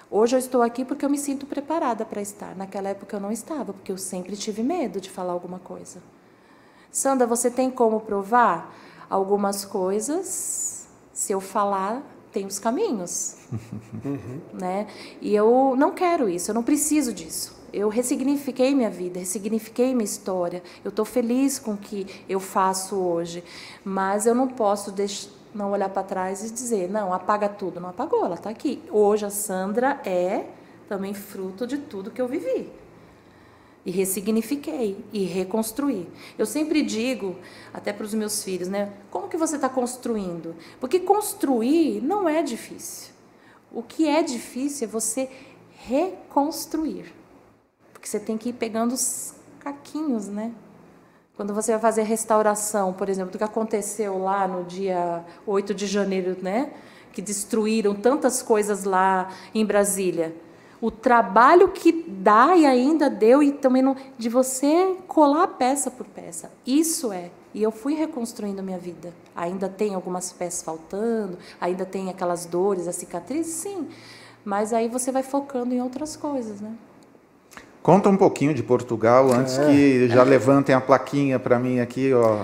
Hoje eu estou aqui porque eu me sinto preparada para estar. Naquela época eu não estava, porque eu sempre tive medo de falar alguma coisa. Sandra, você tem como provar? Algumas coisas, se eu falar, tem os caminhos. Né? E eu não quero isso, eu não preciso disso. Eu ressignifiquei minha vida, ressignifiquei minha história. Eu estou feliz com o que eu faço hoje. Mas eu não posso não olhar para trás e dizer, não, apaga tudo. Não apagou, ela está aqui. Hoje a Sandra é também fruto de tudo que eu vivi. E ressignifiquei e reconstruí. Eu sempre digo, até para os meus filhos, né? Como que você está construindo? Porque construir não é difícil. O que é difícil é você reconstruir. Porque você tem que ir pegando os caquinhos, né? Quando você vai fazer restauração, por exemplo, do que aconteceu lá no dia 8 de janeiro, né? Que destruíram tantas coisas lá em Brasília. O trabalho que dá e ainda deu, e também não, de você colar peça por peça. Isso é. E eu fui reconstruindo a minha vida. Ainda tem algumas peças faltando, ainda tem aquelas dores, as cicatrizes, sim. Mas aí você vai focando em outras coisas, né? Conta um pouquinho de Portugal, antes que já levantem a plaquinha para mim aqui, ó.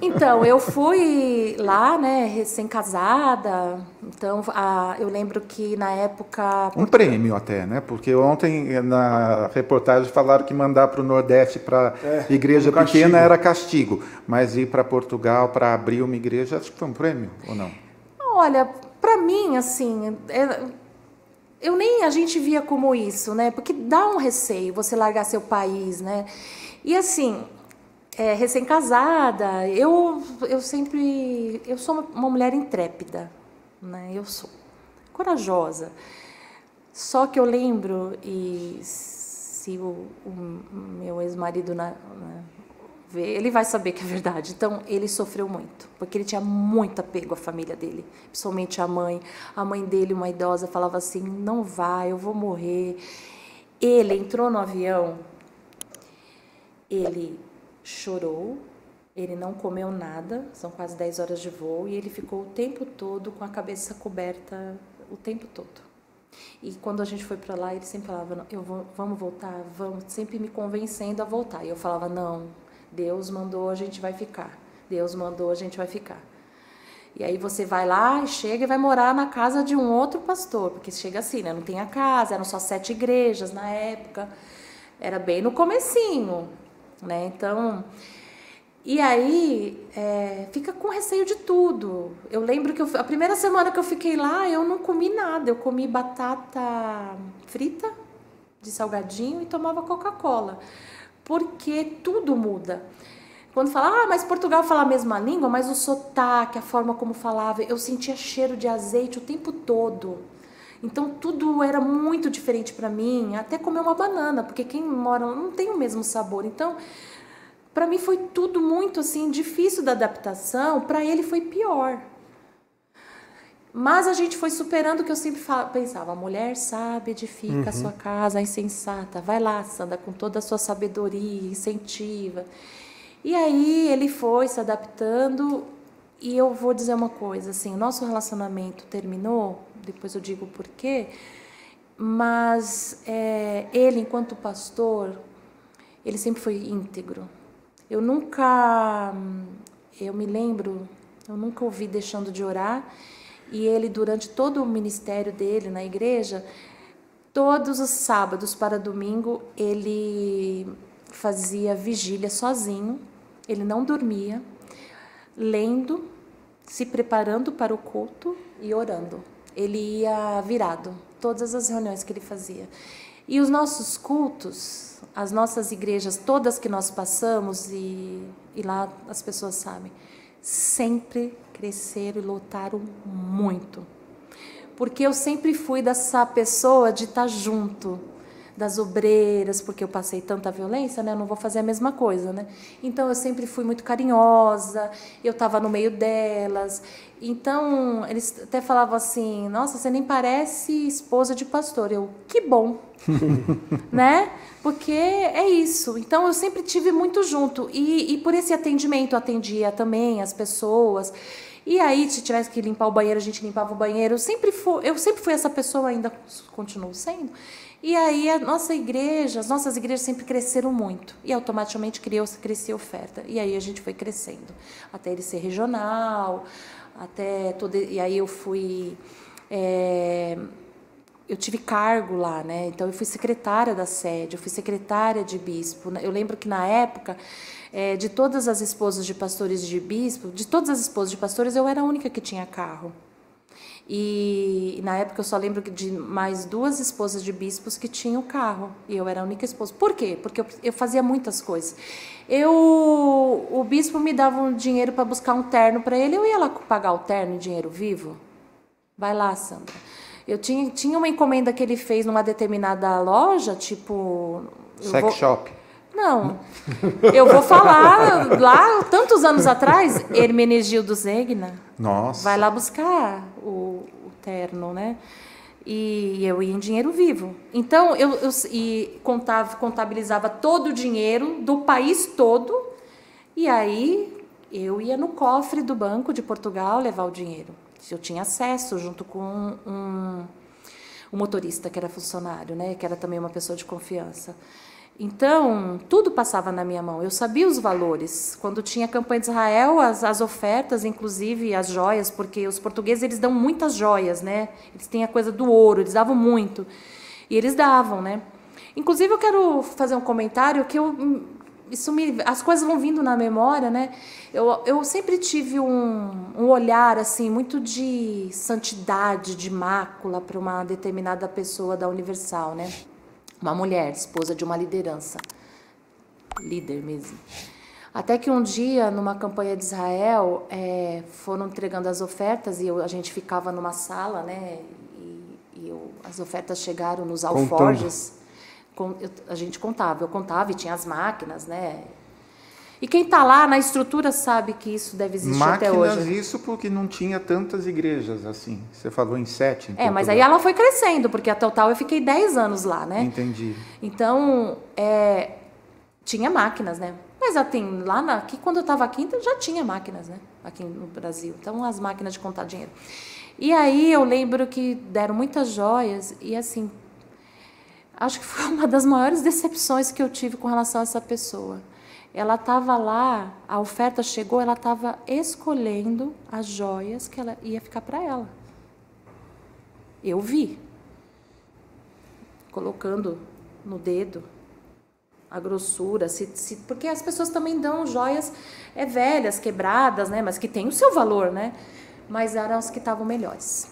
Então, eu fui lá, né, recém-casada. Então, eu lembro que na época... Um prêmio até, né? Porque ontem na reportagem falaram que mandar para o Nordeste, para igreja pequena, era castigo. Mas ir para Portugal para abrir uma igreja, acho que foi um prêmio, ou não? Olha, para mim, assim... a gente via como isso, né? Porque dá um receio você largar seu país, né? E assim, recém-casada, eu sou uma mulher intrépida, né? Eu sou corajosa. Só que eu lembro, e se o meu ex-marido ver, ele vai saber que é verdade. Então, ele sofreu muito, porque ele tinha muito apego à família dele, principalmente à mãe. A mãe dele, uma idosa, falava assim, não vai, eu vou morrer. Ele entrou no avião, ele chorou, ele não comeu nada, são quase 10 horas de voo, e ele ficou o tempo todo com a cabeça coberta, o tempo todo. E quando a gente foi para lá, ele sempre falava, vamos voltar, vamos, sempre me convencendo a voltar. E eu falava, não, Deus mandou, a gente vai ficar. Deus mandou, a gente vai ficar. E aí você vai lá, chega e vai morar na casa de um outro pastor, porque chega assim, né? Não tem a casa, eram só 7 igrejas na época, era bem no comecinho, né? Então, e aí fica com receio de tudo. Eu lembro que a primeira semana que eu fiquei lá, eu não comi nada, eu comi batata frita de salgadinho e tomava Coca-Cola. Porque tudo muda. Quando fala, mas Portugal fala a mesma língua, mas o sotaque, a forma como falava, eu sentia cheiro de azeite o tempo todo. Então tudo era muito diferente para mim, até comer uma banana, porque quem mora lá não tem o mesmo sabor. Então, para mim foi tudo muito assim difícil da adaptação, para ele foi pior. Mas a gente foi superando o que eu sempre pensava, a mulher sabe, edifica a sua casa, é insensata, vai lá, Sandra, com toda a sua sabedoria, incentiva. E aí ele foi se adaptando, e eu vou dizer uma coisa, assim, o nosso relacionamento terminou, depois eu digo o porquê, mas ele, enquanto pastor, ele sempre foi íntegro. Eu me lembro, eu nunca ouvi deixando de orar. E ele, durante todo o ministério dele na igreja, todos os sábados para domingo, ele fazia vigília sozinho, ele não dormia, lendo, se preparando para o culto e orando. Ele ia virado, todas as reuniões que ele fazia. E os nossos cultos, as nossas igrejas, todas que nós passamos, e lá as pessoas sabem, sempre cresceram e lotaram muito. Porque eu sempre fui dessa pessoa de estar junto das obreiras, porque eu passei tanta violência, né? Eu não vou fazer a mesma coisa, né? Então, eu sempre fui muito carinhosa, eu estava no meio delas. Então, eles até falavam assim, nossa, você nem parece esposa de pastor. Eu, que bom, né? Porque é isso. Então, eu sempre tive muito junto. E por esse atendimento, eu atendia também as pessoas. E aí, se tivesse que limpar o banheiro, a gente limpava o banheiro. Eu sempre fui essa pessoa, ainda continuo sendo. E aí, as nossas igrejas sempre cresceram muito. E automaticamente crescia a oferta. E aí, a gente foi crescendo. Até ele ser regional, e aí eu fui... eu tive cargo lá, né? Então, eu fui secretária da sede, eu fui secretária de bispo. Eu lembro que, na época, de todas as esposas de pastores de bispo, de todas as esposas de pastores, eu era a única que tinha carro. E na época eu só lembro de mais 2 esposas de bispos que tinham carro. E eu era a única esposa. Por quê? Porque eu fazia muitas coisas. O bispo me dava um dinheiro para buscar um terno para ele. Eu ia lá pagar o terno em dinheiro vivo. Vai lá, Sandra. Eu tinha uma encomenda que ele fez numa determinada loja, tipo... Sex shop. Não. Eu vou falar lá, tantos anos atrás, Hermenegildo Zegna. Nossa. Vai lá buscar o terno, né? E eu ia em dinheiro vivo. Então, eu contabilizava todo o dinheiro do país todo. E aí, eu ia no cofre do Banco de Portugal levar o dinheiro. Eu tinha acesso junto com um motorista que era funcionário, né? Que era também uma pessoa de confiança. Então, tudo passava na minha mão. Eu sabia os valores. Quando tinha campanha de Israel, as ofertas, inclusive as joias, porque os portugueses eles dão muitas joias, né? Eles têm a coisa do ouro, eles davam muito. E eles davam, né? Inclusive, eu quero fazer um comentário que as coisas vão vindo na memória, né? Eu sempre tive um olhar assim muito de santidade, de mácula para uma determinada pessoa da Universal, né? Uma mulher, esposa de uma liderança, líder mesmo. Até que um dia, numa campanha de Israel, foram entregando as ofertas e a gente ficava numa sala, né? As ofertas chegaram nos alforjes. A gente contava, eu contava e tinha as máquinas, né? E quem está lá na estrutura sabe que isso deve existir até hoje. Máquinas, isso porque não tinha tantas igrejas assim. Você falou em 7. Em mas aí ela foi crescendo, porque a total eu fiquei 10 anos lá, né? Entendi. Então, tinha máquinas, né? Mas assim, aqui, quando eu estava aqui, então já tinha máquinas, né? Aqui no Brasil. Então, as máquinas de contar dinheiro. E aí eu lembro que deram muitas joias e assim, acho que foi uma das maiores decepções que eu tive com relação a essa pessoa. Ela estava lá, a oferta chegou, ela estava escolhendo as joias que ela ia ficar para ela. Eu vi. Colocando no dedo a grossura, porque as pessoas também dão joias velhas, quebradas, né, mas que têm o seu valor, né? Mas eram as que estavam melhores.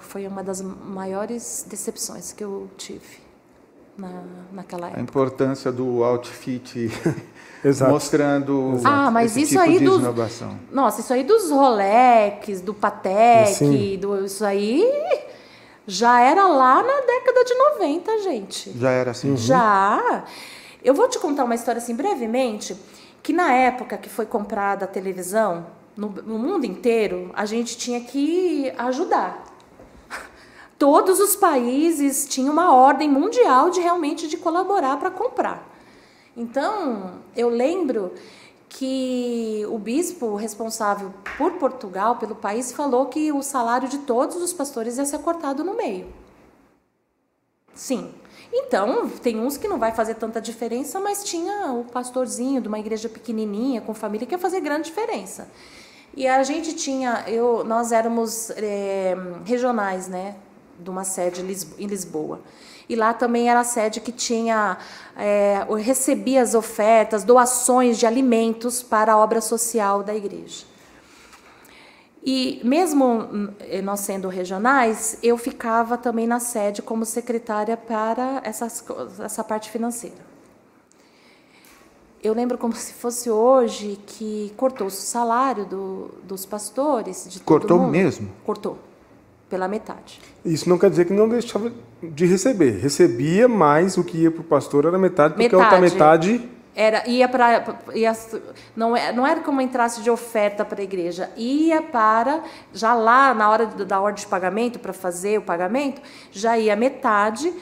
Foi uma das maiores decepções que eu tive naquela época. A importância do outfit Exato. mostrando mas esse isso tipo aí de dos... inovação. Nossa, isso aí dos Rolex, do Patek, Sim. isso aí já era lá na década de 90, gente. Já era assim? Já. Eu vou te contar uma história assim brevemente, que na época que foi comprada a televisão, no mundo inteiro, a gente tinha que ajudar. Todos os países tinham uma ordem mundial de colaborar para comprar. Então, eu lembro que o bispo responsável por Portugal, pelo país, falou que o salário de todos os pastores ia ser cortado no meio. Sim. Então, tem uns que não vai fazer tanta diferença, mas tinha o pastorzinho de uma igreja pequenininha, com família, que ia fazer grande diferença. E a gente nós éramos regionais, né, de uma sede em Lisboa. E lá também era a sede que recebia as ofertas, doações de alimentos para a obra social da igreja. E mesmo nós sendo regionais, eu ficava também na sede como secretária para essa parte financeira. Eu lembro como se fosse hoje que cortou-se o salário dos pastores. De todo Cortou mundo. mesmo? Cortou, pela metade. Isso não quer dizer que não deixava de receber. Recebia, mas o que ia para o pastor era metade, porque a outra metade... Não era como entrasse de oferta para a igreja, ia para, já lá na hora da ordem de pagamento, para fazer o pagamento, já ia metade,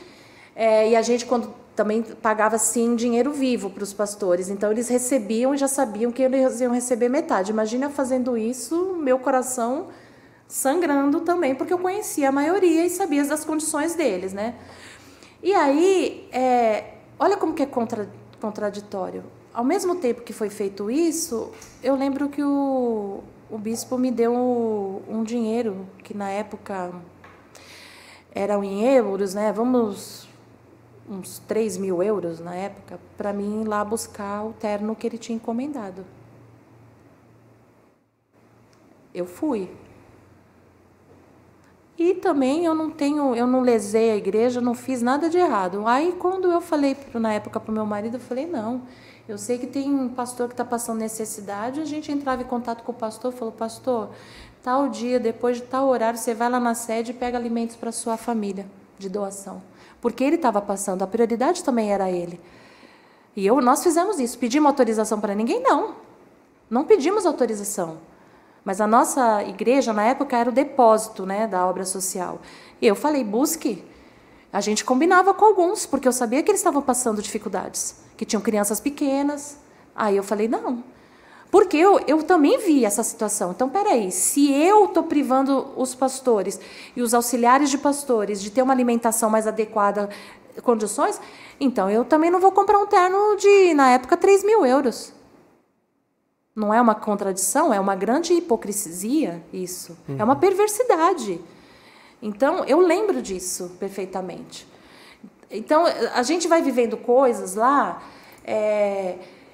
e a gente também pagava sim dinheiro vivo para os pastores, então eles recebiam e já sabiam que eles iam receber metade. Imagina fazendo isso, meu coração sangrando também, porque eu conhecia a maioria e sabia das condições deles, né? E aí, olha como que é contraditório. Ao mesmo tempo que foi feito isso, eu lembro que o bispo me deu um dinheiro, que na época eram em euros, né? Uns 3.000 euros na época, para mim ir lá buscar o terno que ele tinha encomendado. Eu fui. E também eu não lesei a igreja, não fiz nada de errado. Aí quando eu falei, na época, para o meu marido, eu falei, não, eu sei que tem um pastor que está passando necessidade, a gente entrava em contato com o pastor, falou, pastor, tal dia, depois de tal horário, você vai lá na sede e pega alimentos para sua família, de doação. Porque ele estava passando, a prioridade também era ele. E nós fizemos isso. Pedimos autorização para ninguém? Não pedimos autorização. Mas a nossa igreja, na época, era o depósito, né, da obra social. E eu falei, busque. A gente combinava com alguns, porque eu sabia que eles estavam passando dificuldades, que tinham crianças pequenas. Aí eu falei, não. Porque eu também vi essa situação. Então, peraí, se eu estou privando os pastores e os auxiliares de pastores de ter uma alimentação mais adequada, condições, então eu também não vou comprar um terno de, na época, 3.000 euros. Não é uma contradição, é uma grande hipocrisia isso. É uma perversidade. Então, eu lembro disso perfeitamente. Então, a gente vai vivendo coisas lá.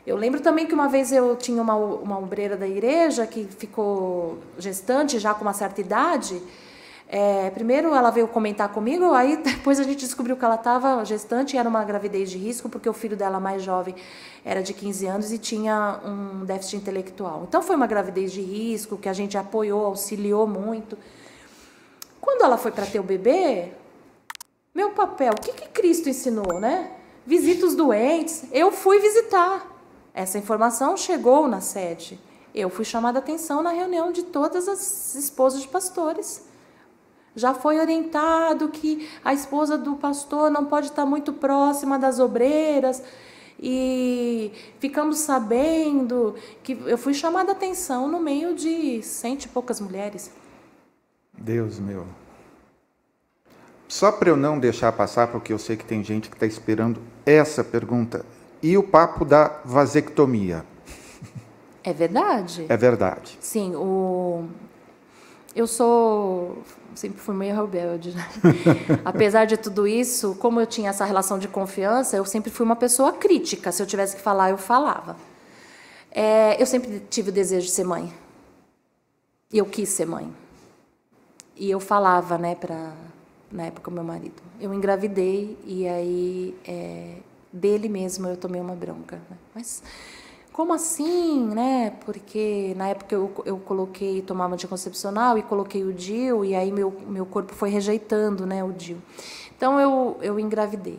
Eu lembro também que uma vez eu tinha uma obreira da igreja que ficou gestante já com uma certa idade. Primeiro ela veio comentar comigo, aí depois a gente descobriu que ela estava gestante e era uma gravidez de risco, porque o filho dela mais jovem era de 15 anos e tinha um déficit intelectual. Então foi uma gravidez de risco que a gente apoiou, auxiliou muito. Quando ela foi para ter o bebê, meu papel, o que Cristo ensinou, né? Visita os doentes. Eu fui visitar. Essa informação chegou na sede. Eu fui chamada a atenção na reunião de todas as esposas de pastores. Já foi orientado que a esposa do pastor não pode estar muito próxima das obreiras. E ficamos sabendo que eu fui chamada a atenção no meio de 100 e poucas mulheres. Deus meu. Só para eu não deixar passar, porque eu sei que tem gente que está esperando essa pergunta. E o papo da vasectomia? É verdade? É verdade. Sim, eu sempre fui meio rebelde, né? Apesar de tudo isso, como eu tinha essa relação de confiança, eu sempre fui uma pessoa crítica. Se eu tivesse que falar, eu falava. Eu sempre tive o desejo de ser mãe. E eu quis ser mãe. E eu falava, né, na época, o meu marido. Eu engravidei e aí dele mesmo eu tomei uma bronca. Né? Mas como assim, né? Porque na época eu tomava anticoncepcional e coloquei o DIU e aí meu corpo foi rejeitando, né, o DIU. Então eu engravidei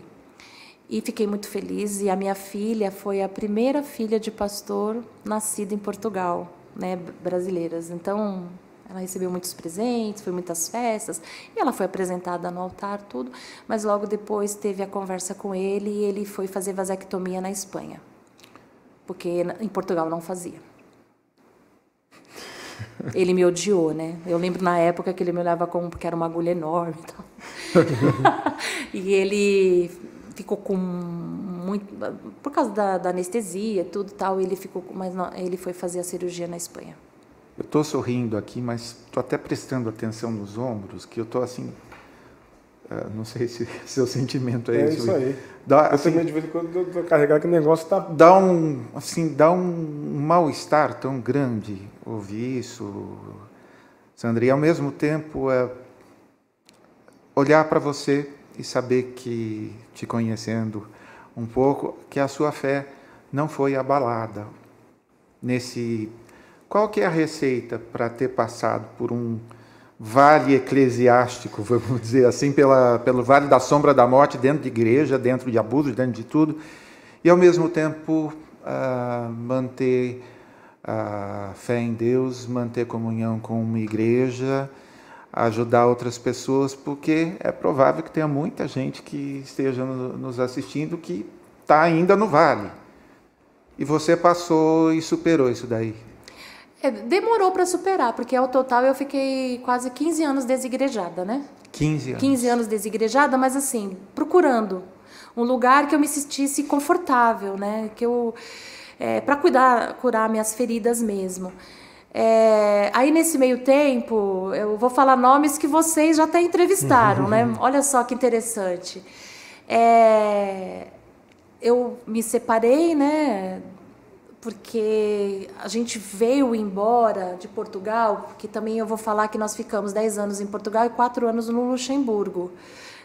e fiquei muito feliz. E a minha filha foi a primeira filha de pastor nascida em Portugal, né, brasileiras. Então ela recebeu muitos presentes, foi muitas festas, e ela foi apresentada no altar, tudo, mas logo depois teve a conversa com ele e ele foi fazer vasectomia na Espanha, porque em Portugal não fazia. Ele me odiou, né? Eu lembro na época que ele me olhava como porque era uma agulha enorme e tal. E ele ficou com muito... Por causa da anestesia, tudo tal, ele ficou... Mas não, ele foi fazer a cirurgia na Espanha. Eu estou sorrindo aqui, mas estou até prestando atenção nos ombros, que eu estou assim... não sei se seu sentimento é esse. É isso aí. Dá, eu assim, também, de vez em quando, eu vou carregar que o negócio está... Dá um mal-estar tão grande ouvir isso, Sandra. E, ao mesmo tempo, olhar para você e saber que, te conhecendo um pouco, que a sua fé não foi abalada nesse... Qual que é a receita para ter passado por um vale eclesiástico, vamos dizer assim, pelo vale da sombra da morte, dentro de igreja, dentro de abusos, dentro de tudo, e ao mesmo tempo manter a fé em Deus, manter comunhão com uma igreja, ajudar outras pessoas, porque é provável que tenha muita gente que esteja nos assistindo que está ainda no vale. E você passou e superou isso daí. Demorou para superar, porque ao total eu fiquei quase 15 anos desigrejada, né? 15 anos. 15 anos desigrejada, mas assim, procurando um lugar que eu me sentisse confortável, né? Para curar minhas feridas mesmo. Aí nesse meio tempo, eu vou falar nomes que vocês já até entrevistaram, né? Olha só que interessante. Eu me separei, né? porque a gente veio embora de Portugal, porque também eu vou falar que nós ficamos 10 anos em Portugal e 4 anos no Luxemburgo,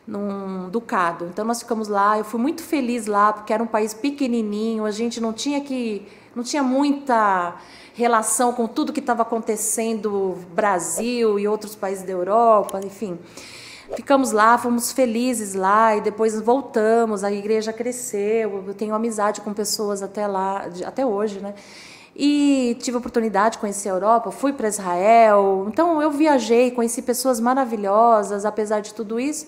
num ducado. Então nós ficamos lá, eu fui muito feliz lá, porque era um país pequenininho, a gente não tinha muita relação com tudo que estava acontecendo no Brasil e outros países da Europa, enfim. Ficamos lá, fomos felizes lá e depois voltamos, a igreja cresceu, eu tenho amizade com pessoas até lá, até hoje, né? E tive a oportunidade de conhecer a Europa, fui para Israel, então eu viajei, conheci pessoas maravilhosas, apesar de tudo isso.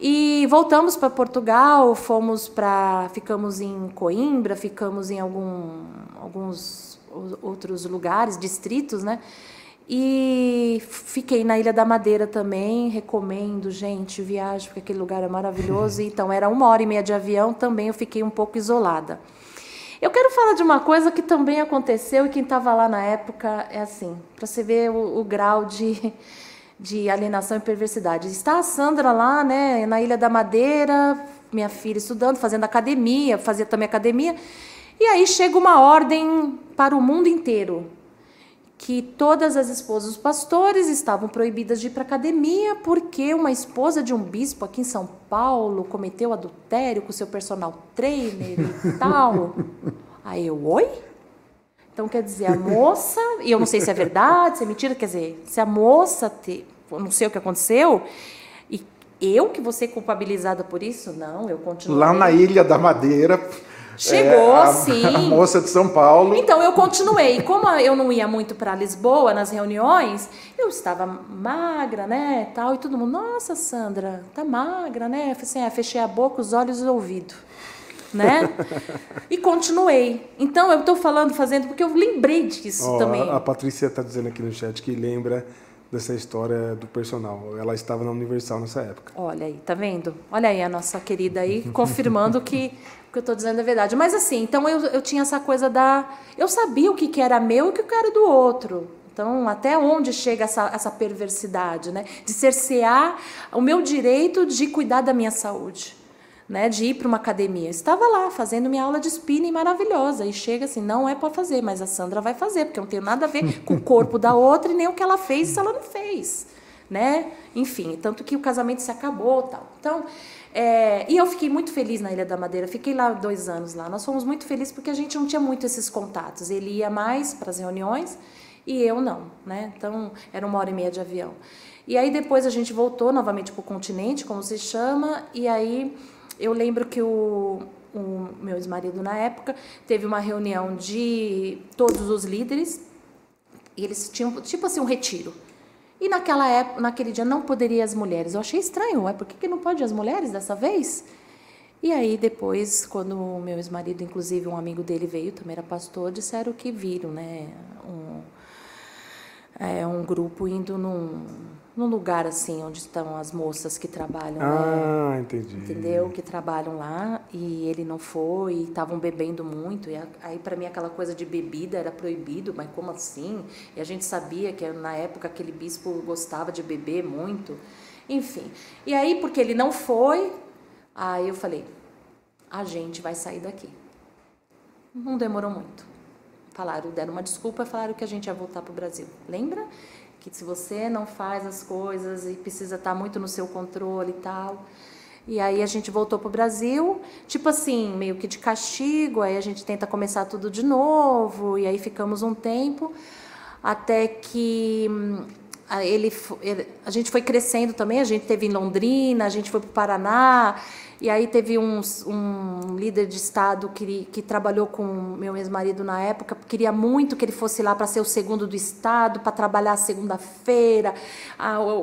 E voltamos para Portugal, ficamos em Coimbra, ficamos em alguns outros lugares, distritos, né? E fiquei na Ilha da Madeira também, recomendo, gente, viagem, porque aquele lugar é maravilhoso. Então, era 1h30 de avião, também eu fiquei um pouco isolada. Eu quero falar de uma coisa que também aconteceu, e quem estava lá na época é assim, para você ver o grau de alienação e perversidade. Está a Sandra lá, né, na Ilha da Madeira, minha filha estudando, fazendo academia, fazia também academia, e aí chega uma ordem para o mundo inteiro, que todas as esposas dos pastores estavam proibidas de ir para a academia porque uma esposa de um bispo aqui em São Paulo cometeu adultério com o seu personal trainer e tal. Aí eu, oi? Então, quer dizer, a moça, e eu não sei se é verdade, se é mentira, quer dizer, se a moça, eu não sei o que aconteceu, e eu que vou ser culpabilizada por isso? Não, eu continuo. Lá na Ilha da Madeira... Chegou, sim. A moça de São Paulo. Então, eu continuei. Como eu não ia muito para Lisboa, nas reuniões, eu estava magra, né, tal, e todo mundo, nossa, Sandra, tá magra, né? Eu falei assim, fechei a boca, os olhos e o ouvido, né? E continuei. Então, eu estou fazendo, porque eu lembrei disso também. A Patrícia está dizendo aqui no chat que lembra dessa história do personal. Ela estava na Universal nessa época. Olha aí, tá vendo? Olha aí a nossa querida aí, confirmando que o que eu estou dizendo é verdade. Mas assim, então eu tinha essa coisa eu sabia o que era meu e o que era do outro. Então, até onde chega essa perversidade, né? De cercear o meu direito de cuidar da minha saúde, né? De ir para uma academia. Eu estava lá, fazendo minha aula de spinning maravilhosa. E chega assim, não é para fazer, mas a Sandra vai fazer, porque eu não tenho nada a ver com o corpo da outra e nem o que ela fez se ela não fez, né? Enfim, tanto que o casamento se acabou, tal. Então... e eu fiquei muito feliz na Ilha da Madeira, fiquei lá 2 anos lá. Nós fomos muito felizes porque a gente não tinha muito esses contatos. Ele ia mais para as reuniões e eu não, né? Então, era 1h30 de avião. E aí depois a gente voltou novamente para o continente, como se chama, e aí eu lembro que o meu ex-marido na época teve uma reunião de todos os líderes e eles tinham tipo assim um retiro. E naquele dia não poderia as mulheres. Eu achei estranho, por que não pode as mulheres dessa vez? E aí depois, quando o meu ex-marido, inclusive um amigo dele veio, também era pastor, disseram que viram, né, um grupo indo num lugar assim, onde estão as moças que trabalham, né? Entendi. Entendeu? Que trabalham lá, e ele não foi, e estavam bebendo muito, e aí para mim aquela coisa de bebida era proibido, mas como assim? E a gente sabia que na época aquele bispo gostava de beber muito, enfim. E aí, porque ele não foi, aí eu falei, a gente vai sair daqui. Não demorou muito. Deram uma desculpa, falaram que a gente ia voltar para o Brasil. Lembra? Que se você não faz as coisas e precisa estar muito no seu controle e tal. E aí a gente voltou para o Brasil, tipo assim, meio que de castigo, aí a gente tenta começar tudo de novo, e aí ficamos um tempo, até que a gente foi crescendo também, a gente teve em Londrina, a gente foi para o Paraná, e aí teve um líder de estado que trabalhou com meu ex-marido na época, queria muito que ele fosse lá para ser o segundo do estado, para trabalhar segunda-feira,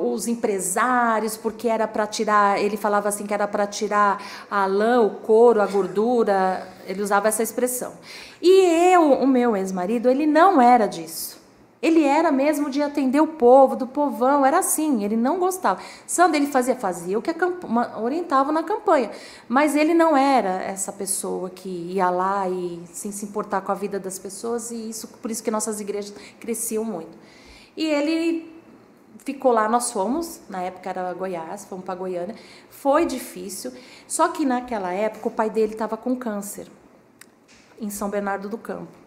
os empresários, porque era para tirar, ele falava assim que era para tirar a lã, o couro, a gordura, ele usava essa expressão. E o meu ex-marido, ele não era disso. Ele era mesmo de atender o povo, do povão, era assim, ele não gostava. Sandra, ele fazia o que orientava na campanha, mas ele não era essa pessoa que ia lá e sem se importar com a vida das pessoas, e por isso que nossas igrejas cresciam muito. E ele ficou lá, nós fomos, na época era Goiás, fomos para Goiânia, foi difícil, só que naquela época o pai dele estava com câncer, em São Bernardo do Campo.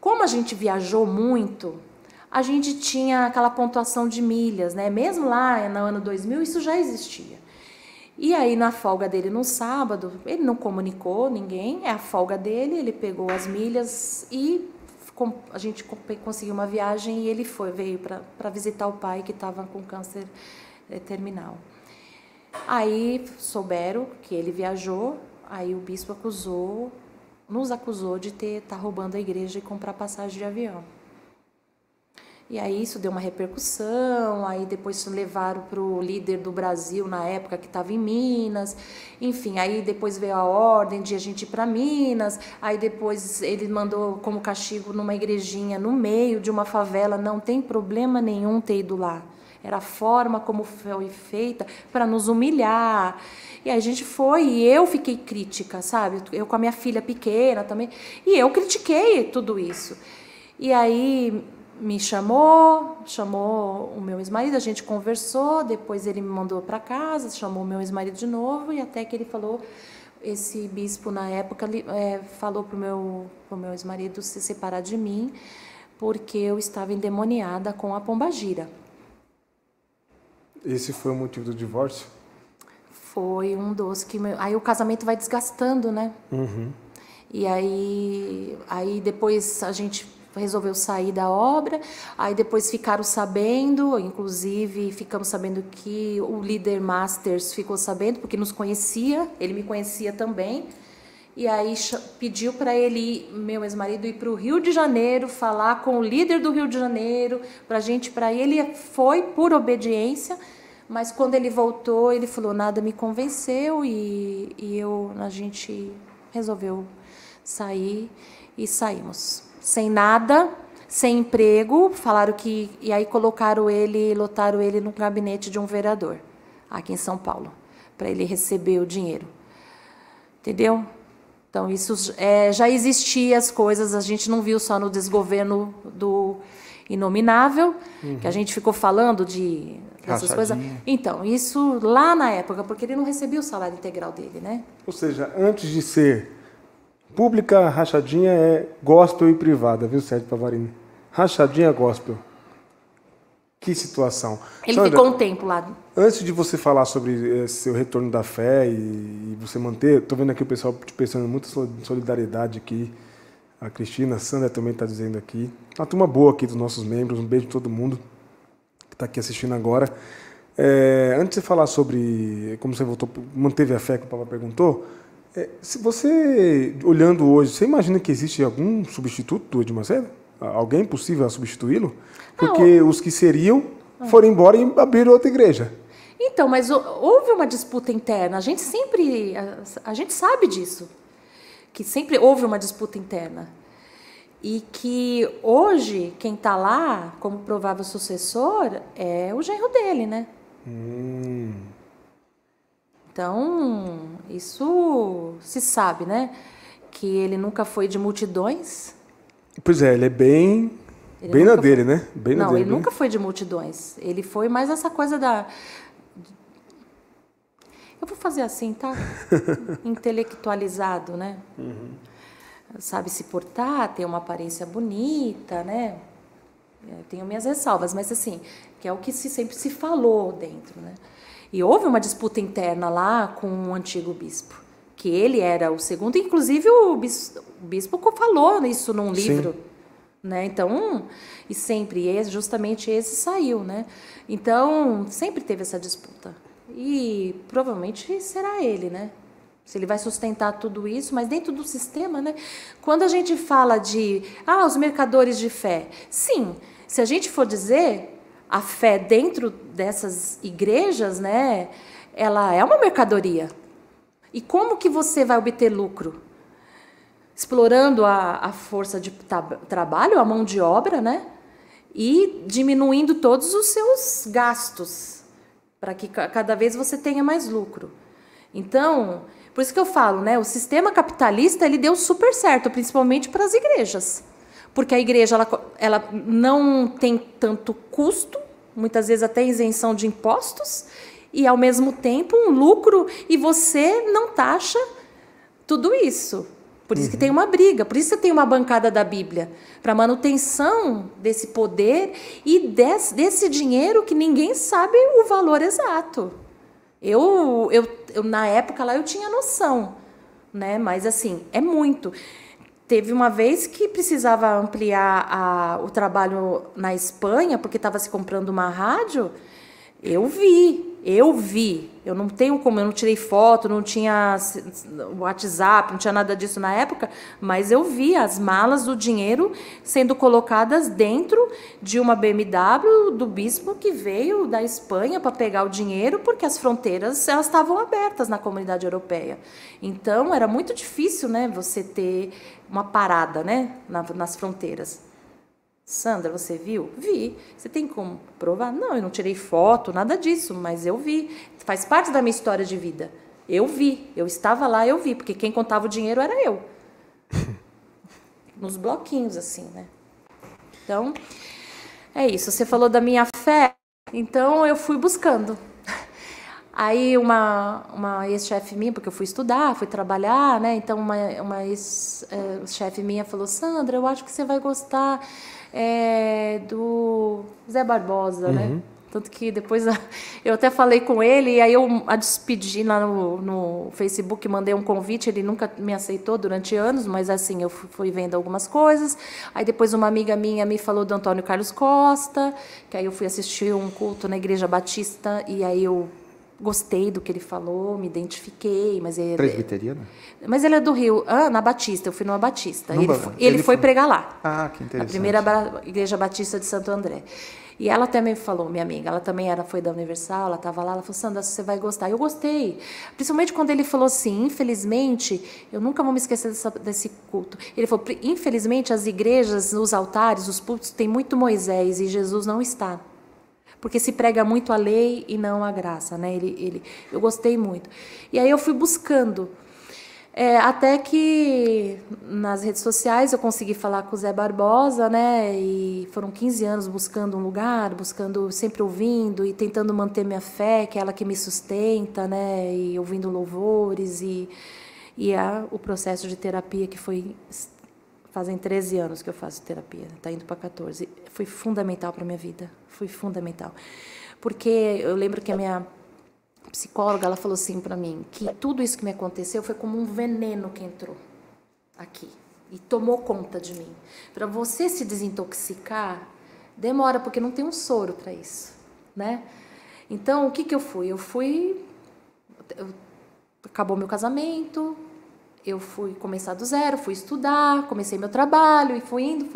Como a gente viajou muito, a gente tinha aquela pontuação de milhas, né? Mesmo lá no ano 2000, isso já existia. E aí, na folga dele no sábado, ele não comunicou ninguém, é a folga dele, ele pegou as milhas e a gente conseguiu uma viagem e ele veio para visitar o pai que estava com câncer terminal. Aí souberam que ele viajou, aí o bispo nos acusou de estar roubando a igreja e comprar passagem de avião. E aí isso deu uma repercussão, aí depois levaram para o líder do Brasil na época que estava em Minas, enfim, aí depois veio a ordem de a gente ir para Minas, aí depois ele mandou como castigo numa igrejinha no meio de uma favela, não tem problema nenhum ter ido lá, era a forma como foi feita para nos humilhar. E aí a gente foi, e eu fiquei crítica, sabe, eu com a minha filha pequena também, e eu critiquei tudo isso. E aí me chamou o meu ex-marido, a gente conversou, depois ele me mandou para casa, chamou o meu ex-marido de novo, e até que ele falou, esse bispo na época falou para o meu ex-marido se separar de mim, porque eu estava endemoniada com a pombagira. Esse foi o motivo do divórcio? Foi um dos que... Aí o casamento vai desgastando, né? Uhum. E aí depois a gente resolveu sair da obra, aí depois ficaram sabendo, inclusive ficamos sabendo que o líder Masters ficou sabendo, porque nos conhecia, ele me conhecia também, e aí pediu para ele, meu ex-marido, ir para o Rio de Janeiro, falar com o líder do Rio de Janeiro, para ele foi por obediência, mas quando ele voltou, ele falou, nada me convenceu, e a gente resolveu sair, e saímos. Sem nada, sem emprego, falaram que... E aí lotaram ele no gabinete de um vereador, aqui em São Paulo, para ele receber o dinheiro. Entendeu? Então, isso já existia as coisas, a gente não viu só no desgoverno do Inominável, que a gente ficou falando dessas coisas. Então, isso lá na época, porque ele não recebia o salário integral dele, né? Ou seja, antes de ser pública, rachadinha é gospel e privada, viu, Sérgio Pavarini? Rachadinha é gospel. Que situação. Ele Sandra, ficou um tempo lá. Antes de você falar sobre seu retorno da fé e você manter, estou vendo aqui o pessoal pensando muita solidariedade aqui. A Cristina, a Sandra também está dizendo aqui. Uma turma boa aqui dos nossos membros. Um beijo a todo mundo que está aqui assistindo agora. Antes de você falar sobre como você manteve a fé que o Papa perguntou, se você, olhando hoje, você imagina que existe algum substituto do Edir Macedo? Alguém possível a substituí-lo? Porque os que seriam foram embora e abriram outra igreja. Então, mas houve uma disputa interna. A gente sabe disso. Que sempre houve uma disputa interna. E que hoje, quem está lá como provável sucessor é o genro dele, né? Então, isso se sabe, né? Que ele nunca foi de multidões. Pois é, ele é bem na dele, né? Bem na não, dele, ele nunca foi de multidões. Ele foi mais essa coisa da... Eu vou fazer assim, tá? Intelectualizado, né? Uhum. Sabe se portar, ter uma aparência bonita, né? Eu tenho minhas ressalvas, mas assim, que é o que sempre se falou dentro, né? E houve uma disputa interna lá com o antigo bispo, que ele era o segundo, inclusive o bispo falou isso num livro. Sim. Né? Então, e sempre, justamente esse saiu, né? Então, sempre teve essa disputa. E provavelmente será ele, né? Se ele vai sustentar tudo isso, mas dentro do sistema, né? Quando a gente fala de, os mercadores de fé, sim, se a gente for dizer, a fé dentro dessas igrejas, né? Ela é uma mercadoria. E como que você vai obter lucro? Explorando a força de trabalho, a mão de obra, né? E diminuindo todos os seus gastos, para que cada vez você tenha mais lucro. Então, por isso que eu falo, né? O sistema capitalista, ele deu super certo, principalmente para as igrejas. Porque a igreja ela não tem tanto custo, muitas vezes até isenção de impostos, e ao mesmo tempo um lucro, e você não taxa tudo isso. Por isso que tem uma briga, por isso que tem uma bancada da Bíblia, para manutenção desse poder e desse dinheiro que ninguém sabe o valor exato. Eu na época lá eu tinha noção, né? Mas assim, é muito. Teve uma vez que precisava ampliar o trabalho na Espanha, porque estava se comprando uma rádio. Eu vi. Eu não tenho como, eu não tirei foto, não tinha WhatsApp, não tinha nada disso na época, mas eu vi as malas do dinheiro sendo colocadas dentro de uma BMW do bispo que veio da Espanha para pegar o dinheiro, porque as fronteiras elas estavam abertas na comunidade europeia. Então, era muito difícil, né, você ter uma parada, né, nas fronteiras. Sandra, você viu? Vi. Você tem como provar? Não, eu não tirei foto, nada disso, mas eu vi. Faz parte da minha história de vida. Eu vi. Eu estava lá, eu vi, porque quem contava o dinheiro era eu. Nos bloquinhos, assim, né? Então, é isso. Você falou da minha fé, então eu fui buscando. Aí uma ex-chefe minha, porque eu fui estudar, fui trabalhar, né? Então uma ex-chefe minha falou, Sandra, eu acho que você vai gostar do Zé Barbosa, né? Tanto que depois eu até falei com ele, e aí eu a despedi lá no Facebook, mandei um convite, ele nunca me aceitou durante anos, mas assim, eu fui vendo algumas coisas. Aí depois uma amiga minha me falou do Antônio Carlos Costa, que aí eu fui assistir um culto na Igreja Batista, e aí eu gostei do que ele falou, me identifiquei, mas ele... Presbiteriana? Mas ele é do Rio, na Batista, eu fui numa Batista. Ele foi pregar lá. Ah, que interessante. A primeira Igreja Batista de Santo André. E ela também falou, minha amiga, ela também foi da Universal, ela estava lá, ela falou, Sandra, você vai gostar. Eu gostei. Principalmente quando ele falou assim, infelizmente, eu nunca vou me esquecer desse culto. Ele falou, infelizmente, as igrejas, os altares, os púlpitos, tem muito Moisés e Jesus não está. Porque se prega muito a lei e não a graça, né? Eu gostei muito. E aí eu fui buscando. Até que nas redes sociais eu consegui falar com o Zé Barbosa, né? E foram 15 anos buscando um lugar, buscando, sempre ouvindo e tentando manter minha fé, que é ela que me sustenta, né? E ouvindo louvores e o processo de terapia que foi... Fazem 13 anos que eu faço terapia, está indo para 14. Foi fundamental para a minha vida, foi fundamental. Porque eu lembro que a minha psicóloga, ela falou assim para mim, que tudo isso que me aconteceu foi como um veneno que entrou aqui e tomou conta de mim. Para você se desintoxicar, demora, porque não tem um soro para isso, né? Então, o que eu fui? Acabou meu casamento... Eu fui começar do zero, fui estudar, comecei meu trabalho e fui indo,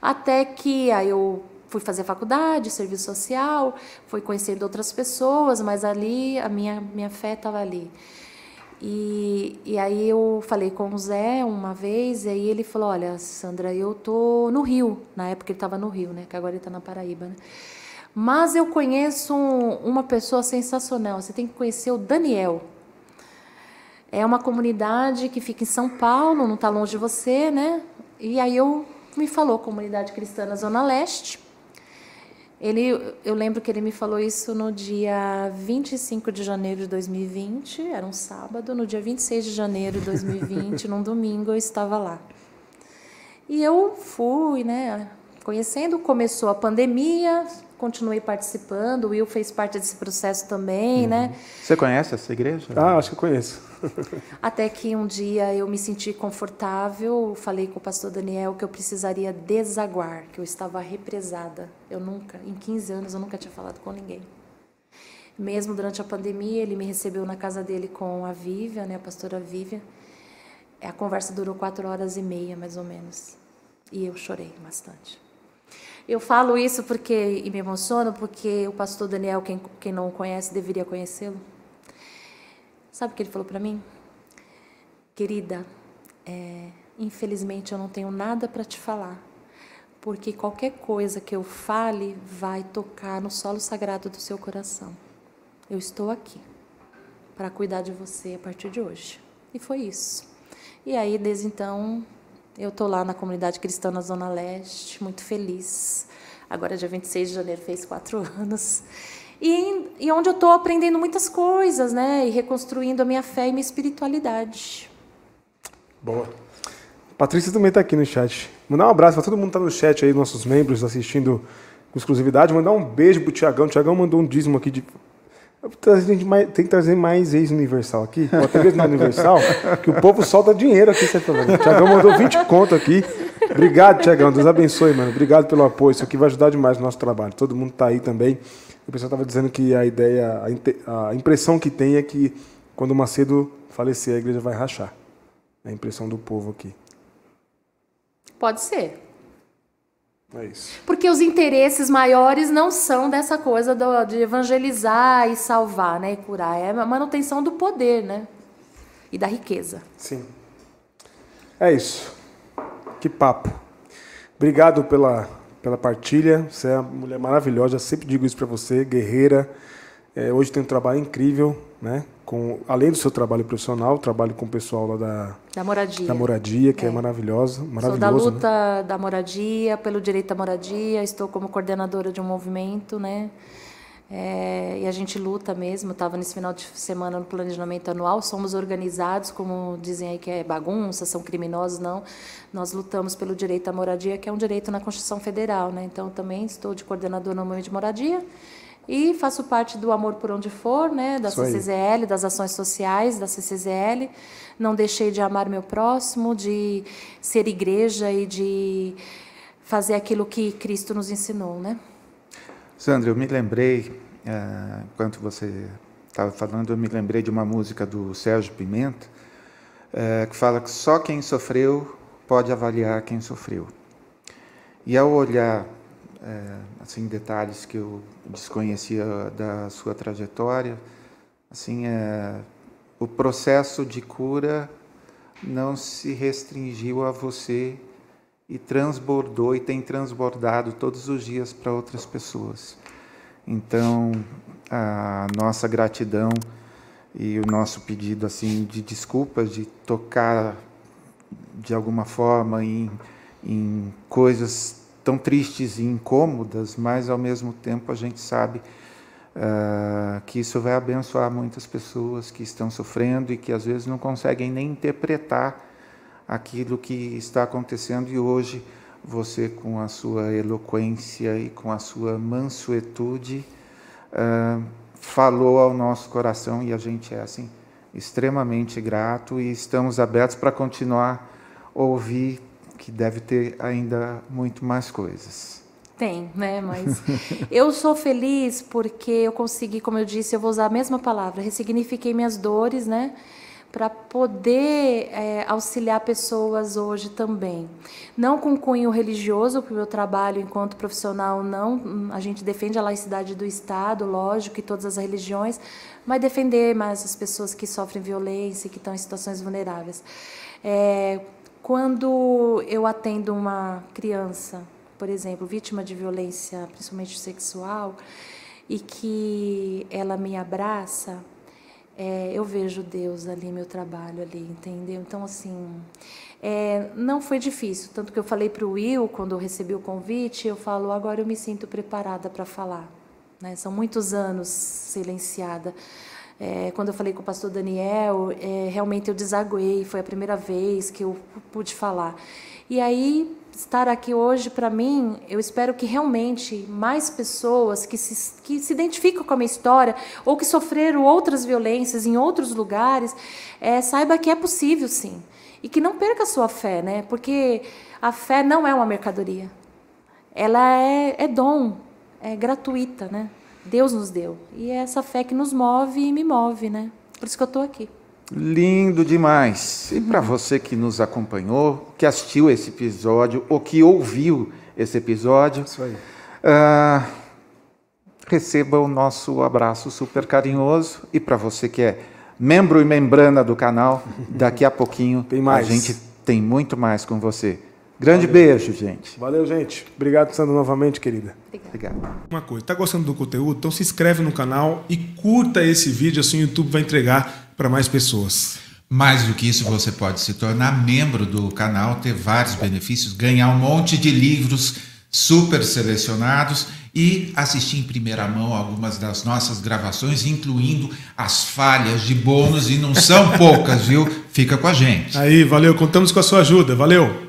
até que aí eu fui fazer faculdade, serviço social, fui conhecendo outras pessoas, mas ali a minha fé estava ali. E aí eu falei com o Zé uma vez, e aí ele falou, olha, Sandra, eu tô no Rio, na época ele estava no Rio, né, que agora ele está na Paraíba, né? Mas eu conheço uma pessoa sensacional, você tem que conhecer o Daniel. É uma comunidade que fica em São Paulo, não está longe de você, né? E aí me falou, Comunidade Cristã na Zona Leste. Eu lembro que ele me falou isso no dia 25 de janeiro de 2020, era um sábado. No dia 26 de janeiro de 2020, num domingo, eu estava lá. E eu fui, né? Conhecendo, começou a pandemia, continuei participando, o Will fez parte desse processo também, né? Você conhece essa igreja? Ah, acho que eu conheço. Até que um dia eu me senti confortável, falei com o pastor Daniel que eu precisaria desaguar, que eu estava represada. Em 15 anos, eu nunca tinha falado com ninguém. Mesmo durante a pandemia, ele me recebeu na casa dele com a Vívia, né, a pastora Vívia. A conversa durou 4h30, mais ou menos. E eu chorei bastante. Eu falo isso e me emociono porque o pastor Daniel, quem não o conhece, deveria conhecê-lo. Sabe o que ele falou para mim? Querida, infelizmente eu não tenho nada para te falar, porque qualquer coisa que eu fale vai tocar no solo sagrado do seu coração. Eu estou aqui para cuidar de você a partir de hoje. E foi isso. E aí, desde então... Eu estou lá na Comunidade Cristã na Zona Leste, muito feliz. Agora, dia 26 de janeiro, fez 4 anos. E onde eu estou aprendendo muitas coisas, né? E reconstruindo a minha fé e minha espiritualidade. Boa. Patrícia também está aqui no chat. Mandar um abraço para todo mundo que está no chat aí, nossos membros assistindo com exclusividade. Mandar um beijo pro Tiagão. O Tiagão mandou um dízimo aqui de... Tem que trazer mais ex-Universal aqui, ou até mesmo na Universal, que o povo solta dinheiro aqui. O Tiagão mandou 20 conto aqui. Obrigado, Tiagão. Deus abençoe, mano. Obrigado pelo apoio. Isso aqui vai ajudar demais no nosso trabalho. Todo mundo está aí também. O pessoal estava dizendo que a ideia, a impressão que tem é que quando o Macedo falecer, a igreja vai rachar. É a impressão do povo aqui. Pode ser. É isso. Porque os interesses maiores não são dessa coisa de evangelizar e salvar, né, e curar. É a manutenção do poder, né? E da riqueza. Sim. É isso. Que papo. Obrigado pela partilha. Você é uma mulher maravilhosa. Eu sempre digo isso para você, guerreira. Hoje tem um trabalho incrível, né? Além do seu trabalho profissional, trabalho com o pessoal lá da moradia. Da moradia, que é maravilhoso. Sou da luta, né? Da moradia, pelo direito à moradia. Estou como coordenadora de um movimento, né? E a gente luta mesmo. Estava nesse final de semana no planejamento anual. Somos organizados, como dizem aí que é bagunça, são criminosos, não. Nós lutamos pelo direito à moradia, que é um direito na Constituição Federal, né? Então, também estou de coordenadora no movimento de moradia. E faço parte do Amor por Onde For, né, da CCZL, das ações sociais da CCZL. Não deixei de amar meu próximo, de ser igreja e de fazer aquilo que Cristo nos ensinou, né? Sandra, eu me lembrei, enquanto você estava falando, eu me lembrei de uma música do Sérgio Pimenta, que fala que só quem sofreu pode avaliar quem sofreu. E ao olhar assim, detalhes que eu desconhecia da sua trajetória, assim, o processo de cura não se restringiu a você e transbordou e tem transbordado todos os dias para outras pessoas. Então, a nossa gratidão e o nosso pedido assim de desculpas, de tocar de alguma forma em coisas tão tristes e incômodas, mas ao mesmo tempo a gente sabe que isso vai abençoar muitas pessoas que estão sofrendo e que às vezes não conseguem nem interpretar aquilo que está acontecendo, e hoje você, com a sua eloquência e com a sua mansuetude, falou ao nosso coração, e a gente é assim extremamente grato e estamos abertos para continuar a ouvir, que deve ter ainda muito mais coisas. Tem, né? Mas eu sou feliz porque eu consegui, como eu disse, eu vou usar a mesma palavra, ressignifiquei minhas dores, né? Para poder auxiliar pessoas hoje também. Não com cunho religioso, porque o meu trabalho enquanto profissional não, a gente defende a laicidade do Estado, lógico, e todas as religiões, mas defender mais as pessoas que sofrem violência, que estão em situações vulneráveis. Quando eu atendo uma criança, por exemplo, vítima de violência, principalmente sexual, e que ela me abraça, eu vejo Deus ali, meu trabalho ali, entendeu? Então, assim, não foi difícil. Tanto que eu falei para o Will, quando eu recebi o convite, eu falo, agora eu me sinto preparada para falar. Né? São muitos anos silenciada. Quando eu falei com o pastor Daniel, realmente eu desaguei, foi a primeira vez que eu pude falar. E aí, estar aqui hoje, para mim, eu espero que realmente mais pessoas que se identificam com a minha história ou que sofreram outras violências em outros lugares, saiba que é possível, sim. E que não perca a sua fé, né? Porque a fé não é uma mercadoria. Ela é dom, é gratuita, né? Deus nos deu. E é essa fé que nos move e me move, né? Por isso que eu estou aqui. Lindo demais. E para você que nos acompanhou, que assistiu esse episódio, ou que ouviu esse episódio, isso aí. Receba o nosso abraço super carinhoso. E para você que é membro e membrana do canal, daqui a pouquinho tem mais. A gente tem muito mais com você. Grande beijo, gente. Valeu, gente. Obrigado, Sandra, novamente, querida. Obrigado. Uma coisa, tá gostando do conteúdo? Então se inscreve no canal e curta esse vídeo, assim o YouTube vai entregar para mais pessoas. Mais do que isso, você pode se tornar membro do canal, ter vários benefícios, ganhar um monte de livros super selecionados e assistir em primeira mão algumas das nossas gravações, incluindo as falhas de bônus, e não são poucas, viu? Fica com a gente. Aí, valeu, contamos com a sua ajuda, valeu!